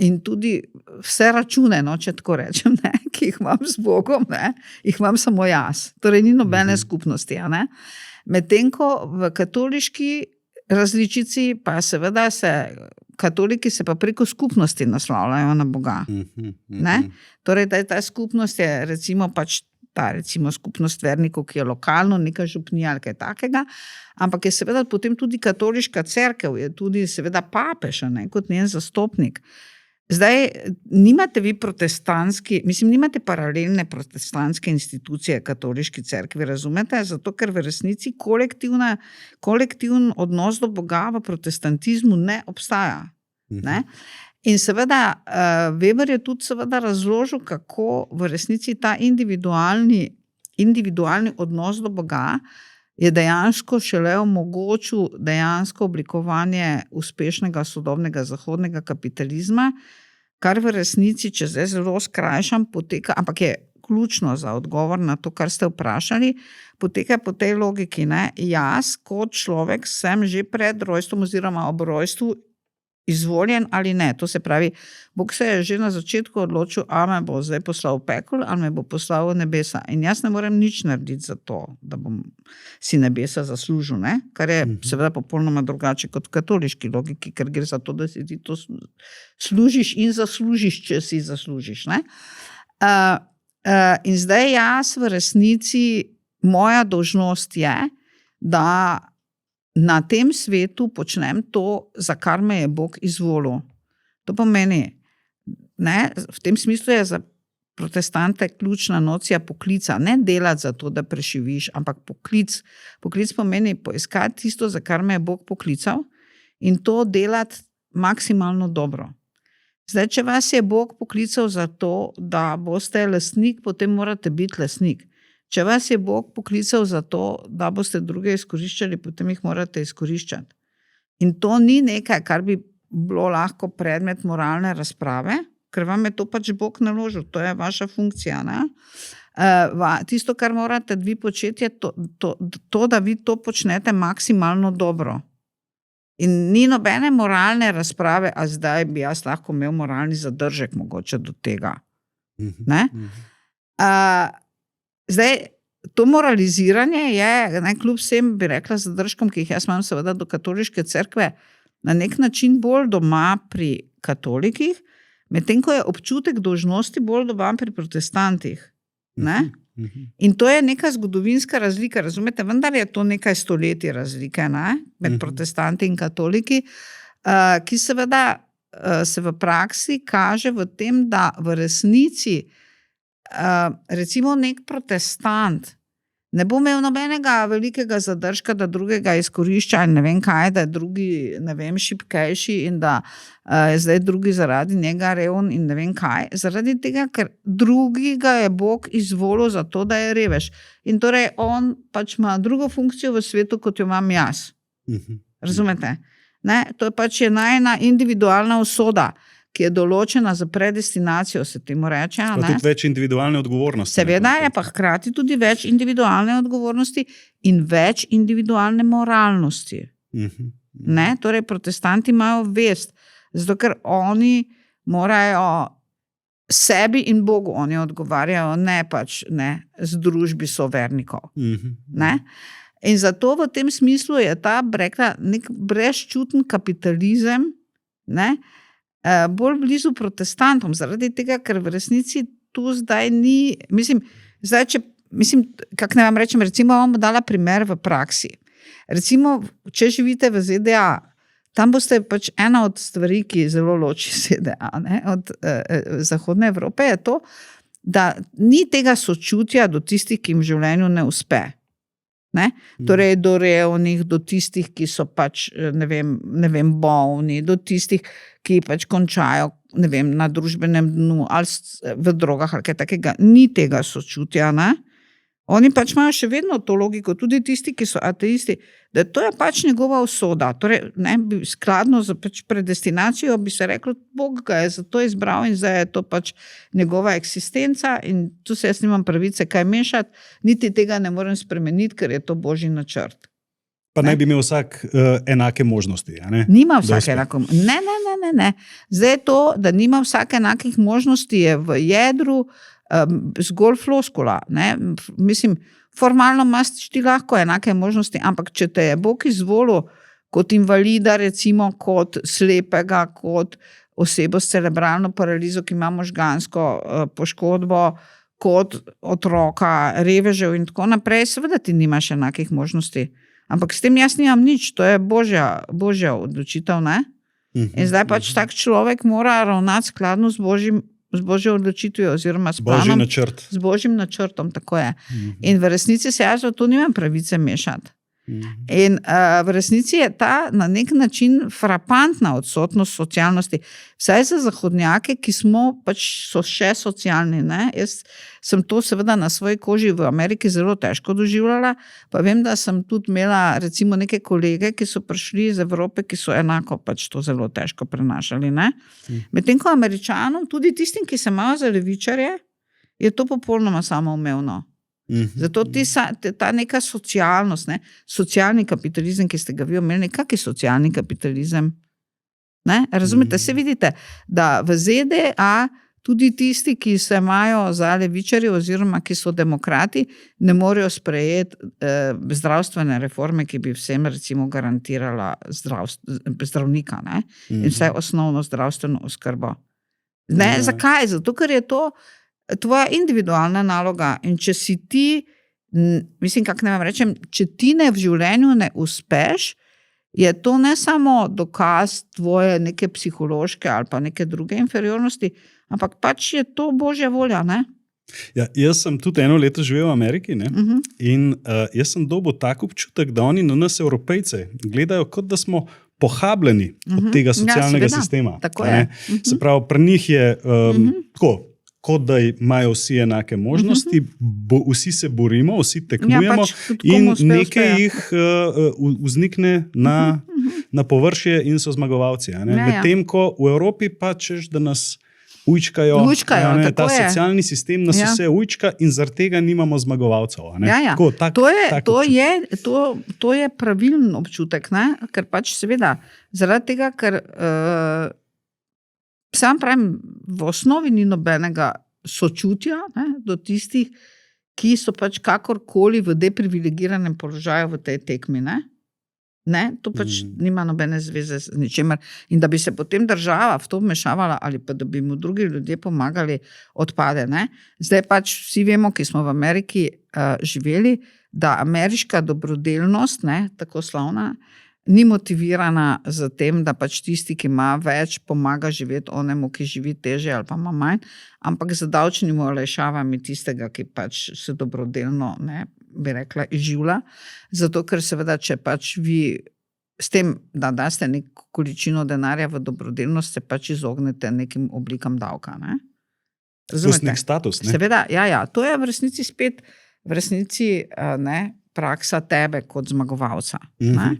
in tudi vse račune, če tako rečem, ki jih imam z Bogom, jih imam samo jaz. Torej ni nobene skupnosti. Medtem ko v katoliški različici pa seveda katoliki se pa preko skupnosti naslavljajo na Boga. Torej ta skupnost je recimo skupnost vernikov, ki je lokalno, neka župnija ali kaj takega, ampak je seveda potem tudi katoliška cerkev, je tudi seveda papež, kot njen zastopnik. Zdaj, nimate vi nimate paralelne protestantske institucije katoliški cerkvi, razumete? Zato, ker v resnici kolektivni odnos do Boga v protestantizmu ne obstaja. In seveda, Weber je tudi seveda razložil, kako v resnici ta individualni odnos do Boga je dejansko šele omogočil dejansko oblikovanje uspešnega sodobnega zahodnega kapitalizma, kar v resnici, če zdaj zelo skrajšam, poteka, ampak je ključno za odgovor na to, kar ste vprašali, poteka po tej logiki. Jaz kot človek sem že pred rojstvom oziroma ob rojstvu izvoljen ali ne. To se pravi, Bog se je že na začetku odločil, ali me bo zdaj poslal v pekel ali me bo poslal v nebesa. In jaz ne morem nič narediti za to, da bom si nebesa zaslužil, kar je seveda popolnoma drugače kot v katoliški logiki, ker gre za to, da si ti to služiš in zaslužiš, če si zaslužiš. In zdaj jaz v resnici, moja dolžnost je, da na tem svetu počnem to, za kar me je Bog izvolil. To pomeni, v tem smislu je za protestante ključna nocija poklica. Ne delati za to, da preživiš, ampak poklic. Poklic pomeni poiskati tisto, za kar me je Bog poklical in to delati maksimalno dobro. Zdaj, če vas je Bog poklical za to, da boste lastnik, potem morate biti lastnik. Če vas je Bog poklical za to, da boste druge izkoriščali, potem jih morate izkoriščati. In to ni nekaj, kar bi bilo lahko predmet moralne razprave, ker vam je to pač Bog naložil, to je vaša funkcija. Tisto, kar morate vi početi, je to, da vi to počnete maksimalno dobro. In ni nobene moralne razprave, a zdaj bi jaz lahko imel moralni zadržek mogoče do tega. Zdaj, to moraliziranje je, kljub vsem, bi rekla, zadržkom, ki jih jaz imam seveda do katoliške cerkve, na nek način bolj doma pri katolikih, medtem ko je občutek dolžnosti bolj doma pri protestantih. In to je neka zgodovinska razlika, razumete, vendar je to nekaj stoletij razlike med protestanti in katoliki, ki seveda se v praksi kaže v tem, da v resnici recimo nek protestant ne bo imel nobenega velikega zadržka, da drugega izkorišča in ne vem kaj, da je drugi, ne vem, šibkejši in da je zdaj drugi zaradi njega reven in ne vem kaj. Zaradi tega, ker drugega je Bog izvolil za to, da je revež. In torej on pač ima drugo funkcijo v svetu, kot jo imam jaz. Razumete? To je pač najna individualna usoda, ki je določena za predestinacijo, se temu reče. Pa tudi več individualne odgovornosti. Seveda je pa hkrati tudi več individualne odgovornosti in več individualne moralnosti. Torej, protestanti imajo vest, zato ker oni morajo sebi in Bogu, oni odgovarjajo, ne združbi sovernikov. In zato v tem smislu je ta, rekla, nek brezčuten kapitalizem, bolj blizu protestantom, zaradi tega, ker v resnici tu zdaj ni, kako ne vam rečem, recimo vam dala primer v praksi. Recimo, če živite v ZDA, tam boste pač ena od stvari, ki zelo loči ZDA, ne, od Zahodne Evrope, je to, da ni tega sočutja do tistih, ki jim v življenju ne uspe. Ne? Torej do revnih, do tistih, ki so pač, ne vem, bolni, do tistih, ki pač končajo, ne vem, na družbenem dnu ali v drogah ali kaj takega. Ni tega sočutja, ne? Oni pač imajo še vedno to logiko, tudi tisti, ki so ateisti, da to je pač njegova usoda. Torej, ne, skladno z pač predestinacijo bi se reklo, Bog ga je zato izbral in zdaj je to pač njegova eksistenca in tu se jaz nimam pravice kaj mešati, niti tega ne morem spremeniti, ker je to božji načrt. Pa naj bi imel vsak enake možnosti. A ne? Nima vsak enako. Ne. Zdaj to, da nima vsak enakih možnosti, je v jedru zgolj floskula. Ne? Mislim, formalno imaš ti lahko enake možnosti, ampak če te je Bog izvolil kot invalida, recimo kot slepega, kot osebo s cerebralno paralizo, ki ima možgansko poškodbo, kot otroka, revežev in tako naprej, seveda ti nimaš enakih možnosti. Ampak s tem jaz nimam nič, to je božja odločitev, ne? In zdaj pač tak človek mora ravnati skladno z božjo odločitvijo oziroma s planom, z božjim načrtom, tako je. In v resnici se jaz v to nimam pravice mešati. In v resnici je ta na nek način frapantna odsotnost socialnosti. Vsaj za zahodnjake, ki so še socialni. Ne? Jaz sem to seveda na svoji koži v Ameriki zelo težko doživljala, pa vem, da sem tudi imela recimo neke kolege, ki so prišli iz Evrope, ki so enako pač to zelo težko prenašali. Ne? Medtem ko Američanom, tudi tistim, ki se imajo za levičarje, je to popolnoma samoumevno. Zato ta neka socialnost, ne? Socialni kapitalizem, ki ste ga vi omenili, kak je socialni kapitalizem? Ne? Razumete, se vidite, da v ZDA tudi tisti, ki se imajo za levičarje oziroma ki so demokrati, ne morejo sprejeti zdravstvene reforme, ki bi vsem recimo garantirala zdravnika, ne? In vsaj osnovno zdravstveno oskrbo. Ne? Zakaj? Zato, ker je to tvoja individualna naloga in če si ti, mislim, kako ne vam rečem, če ti ne v življenju ne uspeš, je to ne samo dokaz tvoje neke psihološke ali pa neke druge inferiornosti, ampak pač je to božja volja, ne? Ja, jaz sem tudi eno leto živel v Ameriki, ne? In jaz sem dobil tak občutek, da oni na nas, Evropejce, gledajo, kot da smo pohabljeni od tega socialnega sistema. Tako je. Se pravi, pri njih je tako, kot da imajo vsi enake možnosti, vsi se borimo, vsi tekmujemo in nekaj jih vznikne na površje in so zmagovalci. Medtem ko v Evropi pa češ, da nas ujčkajo, ta socialni sistem nas vse ujčka in zaradi tega nimamo zmagovalcev. To je pravilen občutek, ne? Ker pač seveda, zaradi tega, ker sam pravim, v osnovi ni nobenega sočutja, ne, do tistih, ki so pač kakorkoli v deprivilegiranem položaju v tej tekmi. Ne, to pač nima nobene zveze z ničemer. In da bi se potem država v to vmešavala ali pa da bi mu drugi ljudje pomagali, odpade. Ne. Zdaj pač vsi vemo, ki smo v Ameriki živeli, da ameriška dobrodelnost, ne, tako slavna, ni motivirana z tem, da pač tisti, ki ima več, pomaga živeti onemu, ki živi teže ali pa ima manj, ampak z davčnimi olajšavami tistega, ki pač se dobrodelno, ne, bi rekla, izživlja. Zato, ker seveda, če pač vi s tem, da daste neko količino denarja v dobrodelnost, se pač izognete nekim oblikam davka. Ne? Razumete? Nek status, ne? Seveda, ja. To je v resnici spet, ne, praksa tebe kot zmagovalca.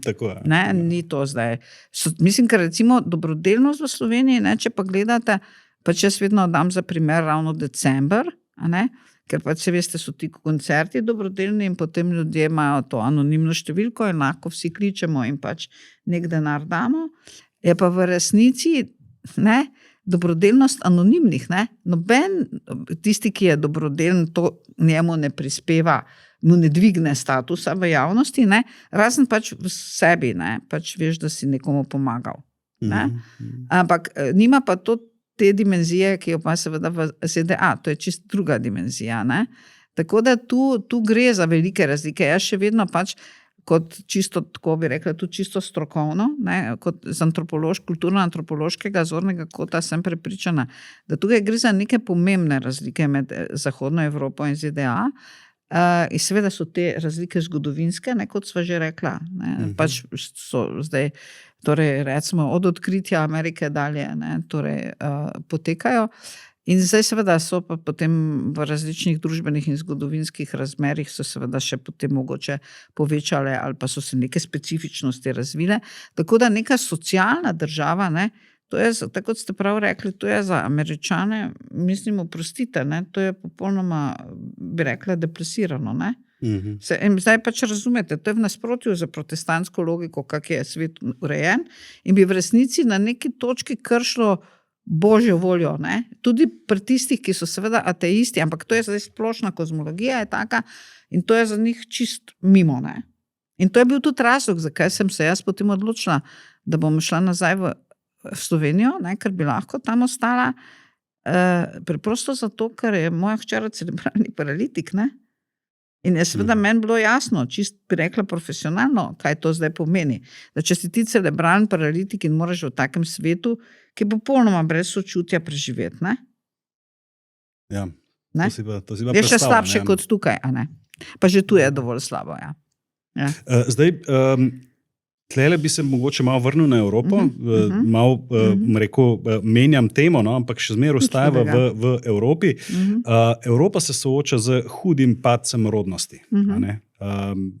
Tako je. Ne, ni to zdaj. Mislim, ker recimo dobrodelnost v Sloveniji, ne, če pa gledate, pač jaz vedno dam za primer ravno december, ne, ker pač se veste, so ti koncerti dobrodelni in potem ljudje imajo to anonimno številko, enako vsi kličemo in pač nek denar damo. Je pa v resnici, ne, dobrodelnost anonimnih, ne. Noben tisti, ki je dobrodelen, to njemu ne prispeva, mu ne dvigne statusa v javnosti, ne, razen pač v sebi, ne, pač veš, da si nekomu pomagal. Ne. Ampak nima pa to te dimenzije, ki jo pa seveda v ZDA, to je čisto druga dimenzija. Ne. Tako da tu gre za velike razlike. Jaz še vedno pač kot čisto, tako bi rekla, tudi čisto strokovno, ne, kot z kulturno-antropološkega zornega kota sem prepričana, da tukaj gre za neke pomembne razlike med Zahodno Evropo in ZDA. In seveda so te razlike zgodovinske, ne, kot sva že rekla. Ne, pač so zdaj, torej recimo od odkritja Amerike dalje, ne, torej, potekajo. In zdaj seveda so pa potem v različnih družbenih in zgodovinskih razmerih so seveda še potem mogoče povečale ali pa so se neke specifičnosti razvile. Tako da neka socialna država, ne, to je, tako kot ste prav rekli, to je za Američane, mislim, oprostite, ne, to je popolnoma, bi rekla, deplasirano, ne. Zdaj pač razumete, to je v nasprotju za protestantsko logiko, kak je svet urejen in bi v resnici na neki točki kršilo Božjo voljo, ne? Tudi pri tistih, ki so seveda ateisti, ampak to je zdaj splošna kozmologija, je taka in to je za njih čist mimo, ne? In to je bil tudi razlog, zakaj sem se jaz potem odločila, da bom šla nazaj v Slovenijo, ne? Ker bi lahko tam ostala, preprosto zato, ker je moja hčera cerebralni paralitik, ne? In je seveda meni bilo jasno, čist bi rekla profesionalno, kaj to zdaj pomeni. Da če si ti cerebralni paralitik in moraš v takem svetu, ki je popolnoma brez sočutja preživeti, ne? Ja, ne? To si pa je še slabše kot tukaj, a ne? Pa že tu je dovolj slabo, ja. Zdaj, tlele bi se mogoče malo vrnil na Evropo, malo, rekel, menjam temo, no, ampak še zmeraj ostaja v Evropi. Evropa se sooča z hudim padcem rodnosti. A ne?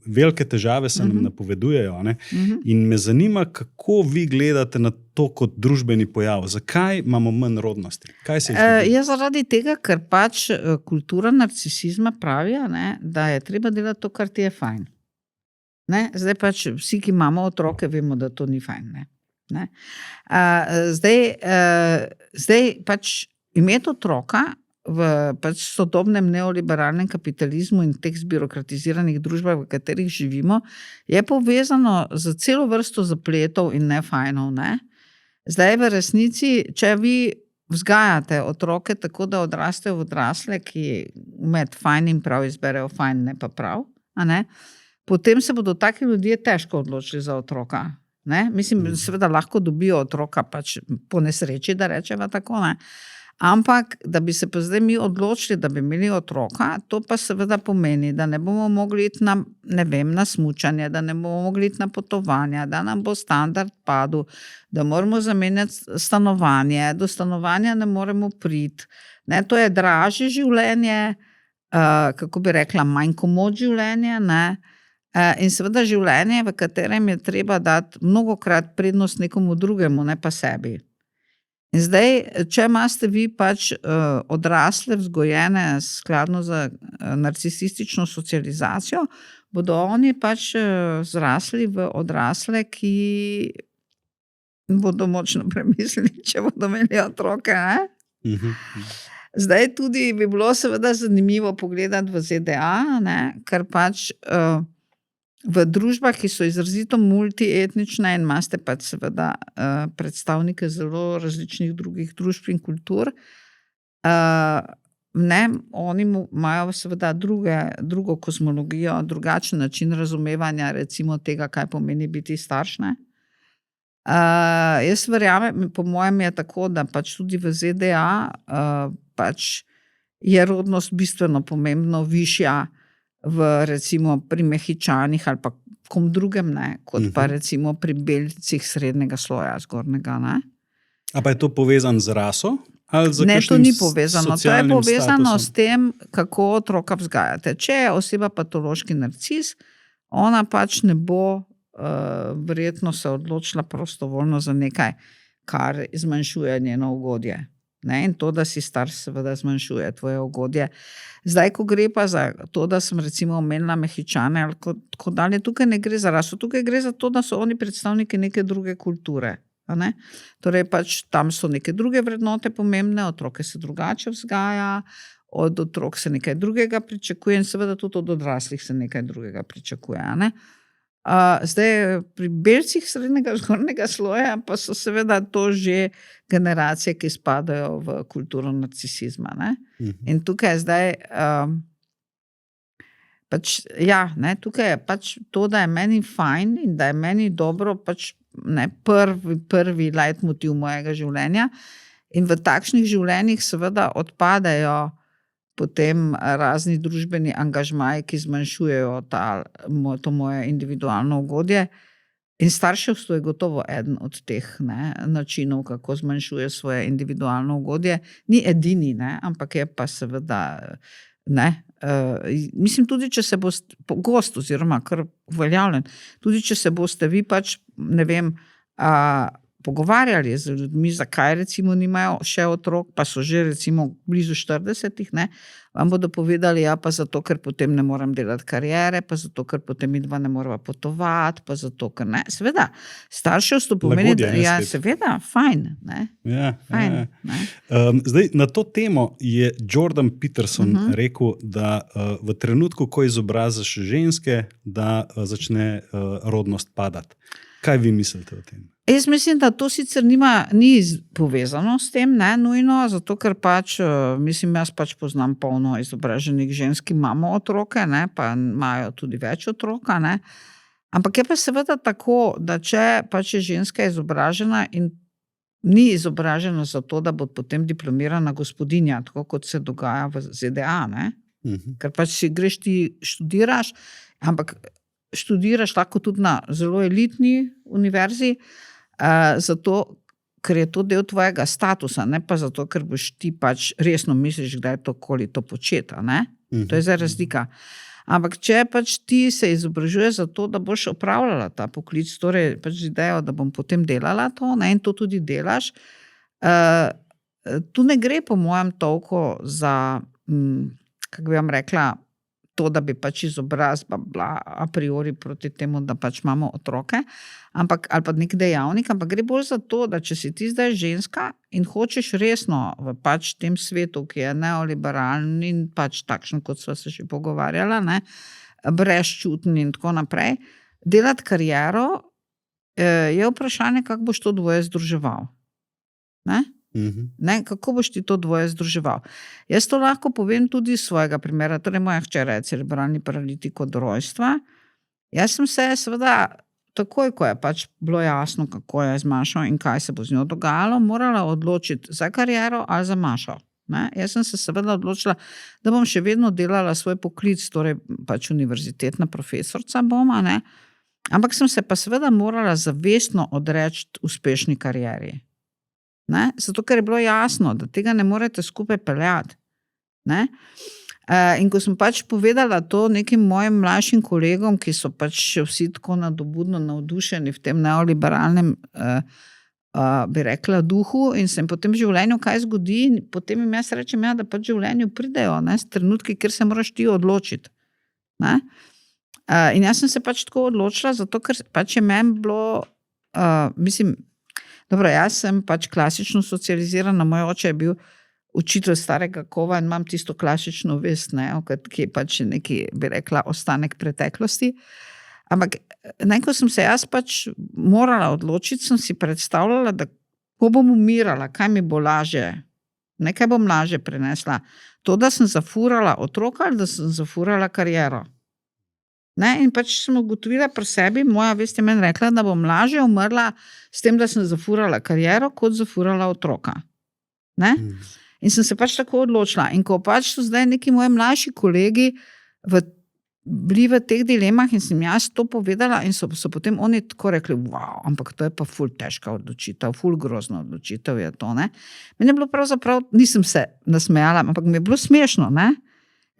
Velike težave se nam napovedujejo, a ne? In me zanima, kako vi gledate na to kot družbeni pojav. Zakaj imamo manj rodnosti? Kaj se je zaradi tega, ker pač kultura narcisizma pravi, ne, da je treba delati to, kar ti je fajn. Ne? Zdaj pač vsi, ki imamo otroke, vemo, da to ni fajn. Ne? Zdaj pač imeti otroka v pač sodobnem neoliberalnem kapitalizmu in teh zbirokratiziranih družbah, v katerih živimo, je povezano z celo vrsto zapletov in nefajnov. Ne? Zdaj v resnici, če vi vzgajate otroke tako, da odrastejo v odrasle, ki med fajn in prav izberejo fajn, ne pa prav, a ne? Potem se bodo taki ljudje težko odločili za otroka. Ne? Mislim, seveda lahko dobijo otroka pač po nesreči, da rečeva tako, ne. Ampak, da bi se pa zdaj mi odločili, da bi imeli otroka, to pa seveda pomeni, da ne bomo mogli iti na, ne vem, na smučanje, da ne bomo mogli iti na potovanja, da nam bo standard padel, da moramo zamenjati stanovanje, do stanovanja ne moremo priti. Ne? To je dražje življenje, kako bi rekla, manj komod življenje, ne. In seveda življenje, v katerem je treba dati mnogokrat prednost nekomu drugemu, ne pa sebi. In zdaj, če imate vi pač odrasle, vzgojene skladno z narcisistično socializacijo, bodo oni pač zrasli v odrasle, ki bodo močno premislili, če bodo imeli otroke, ne? Zdaj tudi bi bilo seveda zanimivo pogledati v ZDA, ne? Ker pač v družbah, ki so izrazito multietnične in imate pač seveda predstavnike zelo različnih drugih družb in kultur, ne, oni imajo seveda drugo kozmologijo, drugačen način razumevanja recimo tega, kaj pomeni biti starš, ne. Jaz verjamem, po mojem je tako, da pač tudi v ZDA pač je rodnost bistveno pomembno višja v recimo pri Mehičanih ali pa kom drugem, ne, kot pa recimo pri Belcih srednjega sloja zgornjega, ne. A pa je to povezano z raso? Ali z ne, to kakšnim ni povezano. To je povezano s tem, kako otroka vzgajate. Če je oseba patološki narcis, ona pač ne bo verjetno se odločila prostovoljno za nekaj, kar zmanjšuje njeno ugodje. Ne? In to, da si star, seveda zmanjšuje tvoje ugodje. Zdaj, ko gre pa za to, da sem recimo omenila Mehičane, ali tako dalje, tukaj ne gre za raso, tukaj gre za to, da so oni predstavniki neke druge kulture. A ne? Torej, pač tam so neke druge vrednote pomembne, otroke se drugače vzgaja, od otrok se nekaj drugega pričakuje in seveda tudi od odraslih se nekaj drugega pričakuje. A ne? Zdaj, pri Belcih srednjega zgornjega sloja pa so seveda to že generacije, ki spadajo v kulturo narcisizma. Ne? In tukaj zdaj Pač, ja, ne, tukaj je pač to, da je meni fajn in da je meni dobro, pač ne, prvi leitmotiv mojega življenja. In v takšnih življenjih seveda odpadejo potem razni družbeni angažmaji, ki zmanjšujejo to moje individualno ugodje. In starševstvo je gotovo eden od teh načinov, kako zmanjšuje svoje individualno ugodje. Ni edini, ampak je pa seveda mislim tudi, če se boste pogost oziroma kar uveljavljen, tudi če se boste vi pač, ne vem, pogovarjali z ljudmi, zakaj recimo nimajo še otrok, pa so že recimo blizu 40, vam bodo povedali, ja, pa zato, ker potem ne moram delati kariere, pa zato, ker potem midva ne morava potovati, pa zato, ker ne. Seveda, starševstvo pomeni, da ja, seveda, fajn. Fajn. Zdaj, na to temo je Jordan Peterson rekel, da v trenutku, ko izobraziš ženske, da začne rodnost padati. Kaj vi mislite o tem? Jaz mislim, da to sicer ni povezano s tem, nujno, zato ker pač, jaz pač poznam polno izobraženih žensk, ki imamo otroke, pa imajo tudi več otroka, ampak je pa seveda tako, da če pač je ženska izobražena in ni izobražena za to, da bo potem diplomirana gospodinja, tako kot se dogaja v ZDA, ker pač si greš ti študiraš, ampak študiraš lahko tudi na zelo elitni univerzi, zato, ker je to del tvojega statusa, ne pa zato, ker boš ti pač resno misliš, kdaj to početi, To je zdaj razlika. Ampak če pač ti se izobražuješ za to, da boš opravljala ta poklic, torej pač z idejo, da bom potem delala to, in to tudi delaš, tu ne gre po mojem toliko za, kako bi vam rekla, to, da bi pač izobrazba bila a priori proti temu, da pač imamo otroke, ampak, ali pa nek dejavnik, ampak gre bolj za to, da če si ti zdaj ženska in hočeš resno v pač tem svetu, ki je neoliberalen in pač takšen, kot sva se še pogovarjala, brezčuten in tako naprej, delati kariero, je vprašanje, kako boš to dvoje združeval. Kako boš ti to dvoje združeval? Jaz to lahko povem tudi iz svojega primera, torej moja hčera je cerebralni paralitik od rojstva. Jaz sem se seveda takoj, ko je pač bilo jasno, kako je z Mašo in kaj se bo z njo dogajalo, morala odločiti za kariero ali za Mašo. Jaz sem se seveda odločila, da bom še vedno delala svoj poklic, torej pač univerzitetna profesorca bom, ampak sem se pa seveda morala zavestno odreči uspešni karieri. Zato, ker je bilo jasno, da tega ne morete skupaj peljati. In ko sem pač povedala to nekim mojim mlajšim kolegom, ki so pač še vsi tako nadobudno navdušeni v tem neoliberalnem, bi rekla, duhu, in sem potem v življenju kaj zgodi, in potem jim jaz rečem, da pač v življenju pridejo trenutki, kjer se moraš ti odločiti. In jaz sem se pač tako odločila, zato ker pač je meni bilo, dobro, jaz sem pač klasično socializirana, moj oče je bil učitelj starega kova in imam tisto klasično vest, ki je pač neki, bi rekla, ostanek preteklosti. Ampak, ko sem se jaz pač morala odločiti, sem si predstavljala, da ko bom umirala, kaj mi bo lažje, kaj bom lažje prenesla. To, da sem zafurala otroka ali da sem zafurala kariero. In pač sem ugotovila pri sebi, moja vest je meni rekla, da bom lažje umrla s tem, da sem zafurala kariero, kot zafurala otroka. In sem se pač tako odločila. In ko pač so zdaj neki moji mlajši kolegi bili v teh dilemah in sem jaz to povedala in so potem oni tako rekli, wow, ampak to je pa ful težka odločitev, ful grozna odločitev je to. Meni je bilo pravzaprav, nisem se nasmejala, ampak mi je bilo smešno,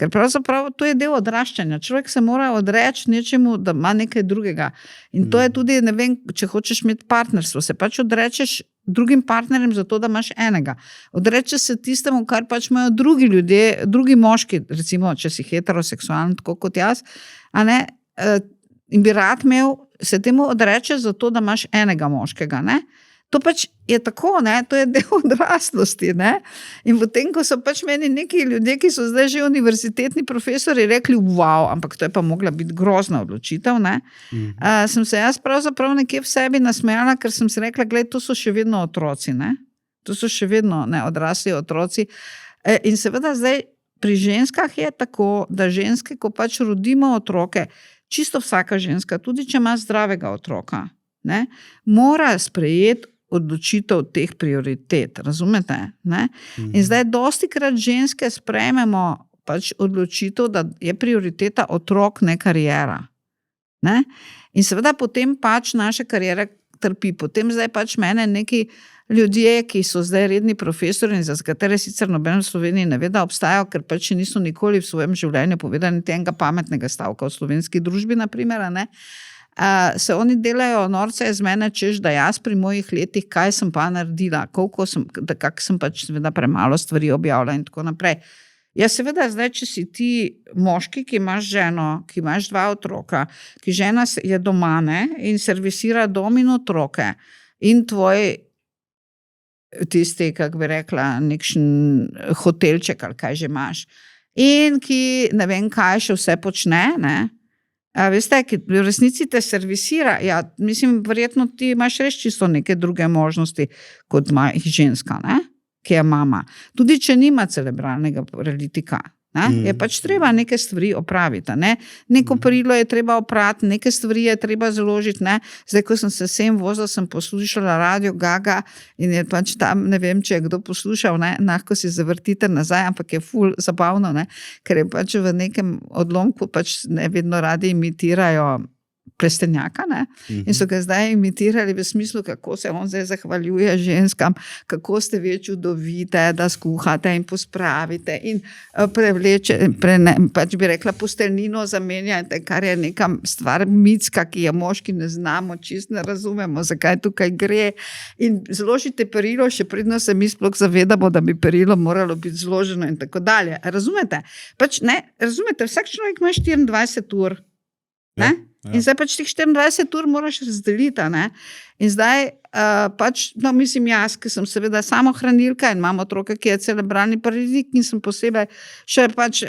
ker pravzaprav to je del odraščanja. Človek se mora odreči nečemu, da ima nekaj drugega. In to je tudi, ne vem, če hočeš imeti partnerstvo, se pač odrečeš drugim partnerjem zato, da imaš enega. Odrečeš se tistemu, kar pač imajo drugi ljudje, drugi moški, recimo, če si heteroseksualen, tako kot jaz, in bi rad imel, se temu odrečeš zato, da imaš enega moškega, To pač je tako, to je del odraslosti. In potem, ko so pač meni neki ljudje, ki so zdaj že univerzitetni profesori, rekli, wow, ampak to je pa mogla biti grozna odločitev, sem se jaz pravzaprav nekje v sebi nasmejala, ker sem si rekla, gled, to so še vedno otroci, To so še vedno odrasli otroci. In seveda zdaj pri ženskah je tako, da ženske, ko pač rodimo otroke, čisto vsaka ženska, tudi če ima zdravega otroka, ne, mora sprejeti odločitev teh prioritet, razumete? Ne? In zdaj dostikrat ženske sprejmemo pač odločitev, da je prioriteta otrok, ne karijera. Ne? In seveda potem pač naša karijera trpi. Potem zdaj pač mene neki ljudje, ki so zdaj redni profesori in za katere sicer noben v Sloveniji ne ve, da obstajajo, ker pač niso nikoli v svojem življenju povedali niti enega pametnega stavka v slovenski družbi, na primer, ne? Se oni delajo norce iz mene, češ, da jaz pri mojih letih, kaj sem pa naredila, kako sem pač seveda premalo stvari objavila in tako naprej. Ja, seveda, zdaj, če si ti moški, ki imaš ženo, ki imaš 2 otroka, ki žena je doma, ne, in servisira dom in otroke in tvoj tisti, kako bi rekla, nekšen hotelček ali kaj že imaš in ki ne vem, kaj še vse počne, ne, veste, ki v resnici te servisira, ja, mislim, verjetno ti imaš res čisto neke druge možnosti, kot ima ženska, ne? Ki je mama. Tudi če nima cerebralnega paralitika, ne? Je pač treba neke stvari opraviti. Ne? Neko perilo je treba oprati, neke stvari je treba založiti. Ne? Zdaj, ko sem se sem vozila, sem poslušala Radio Gaga in je pač tam, ne vem, če je kdo poslušal, ne? Lahko si zavrtite nazaj, ampak je ful zabavno, ne? Ker je pač v nekem odlomku pač ne vedno radi imitirajo Plestenjaka, ne? In so ga zdaj imitirali v smislu, kako se on zdaj zahvaljuje ženskam, kako ste vi čudovite, da skuhate in pospravite in pač bi rekla posteljnino zamenjate, kar je neka stvar mitska, ki je moški ne znamo, čist ne razumemo, zakaj tukaj gre in zložite perilo, še predno se mi sploh zavedamo, da bi perilo moralo biti zloženo in tako dalje. Razumete? Pač ne, razumete, vsak človek ima 24 ur, ne? Ja. In zdaj pač tih 24 ur moraš razdeliti, ne? In zdaj pač, no mislim jaz, ki sem seveda samohranilka in imam otroka, ki je cerebralni paralitik in sem posebej še pač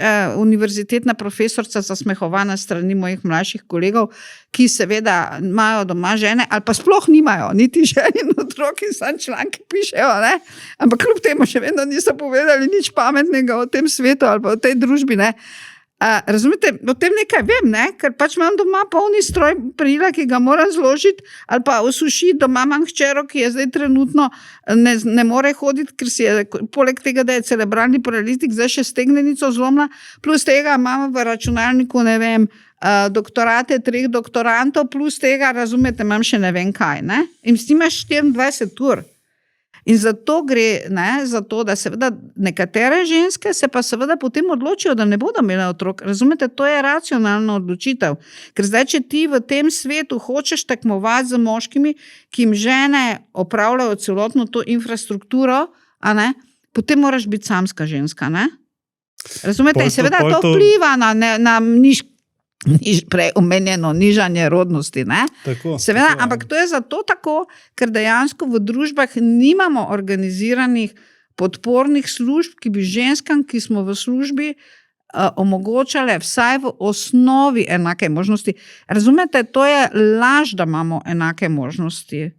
univerzitetna profesorica zasmehovana strani mojih mlajših kolegov, ki seveda imajo doma žene ali pa sploh nimajo, niti ženi in otroki, samo članke pišejo, ne? Ampak kljub temu še vedno niso povedali nič pametnega o tem svetu ali pa o tej družbi, ne? Razumete, o tem nekaj vem, ne? Ker pač imam doma polni stroj perila, ki ga moram zložiti, ali pa osušiti, doma imam hčero, ki je zdaj trenutno ne more hoditi, ker si je, poleg tega, da je cerebralni paralitik, zdaj še stegnenico zlomila, plus tega imam v računalniku, ne vem, doktorate 3 doktorantov, plus tega, razumete, imam še ne vem kaj, ne? In s tem imaš 24 ur. In zato gre, ne, zato, da seveda nekatere ženske se pa seveda potem odločijo, da ne bodo imele otrok. Razumete, to je racionalna odločitev. Ker zdaj, če ti v tem svetu hočeš tekmovati z moškimi, ki jim žene opravljajo celotno to infrastrukturo, a ne, potem moraš biti samska ženska, ne? Razumete, in seveda to vpliva na prej omenjeno nižanje rodnosti, ne? Tako, seveda, tako, ampak to je zato tako, ker dejansko v družbah nimamo organiziranih podpornih služb, ki bi ženskam, ki smo v službi, omogočale vsaj v osnovi enake možnosti. Razumete, to je laž, da imamo enake možnosti.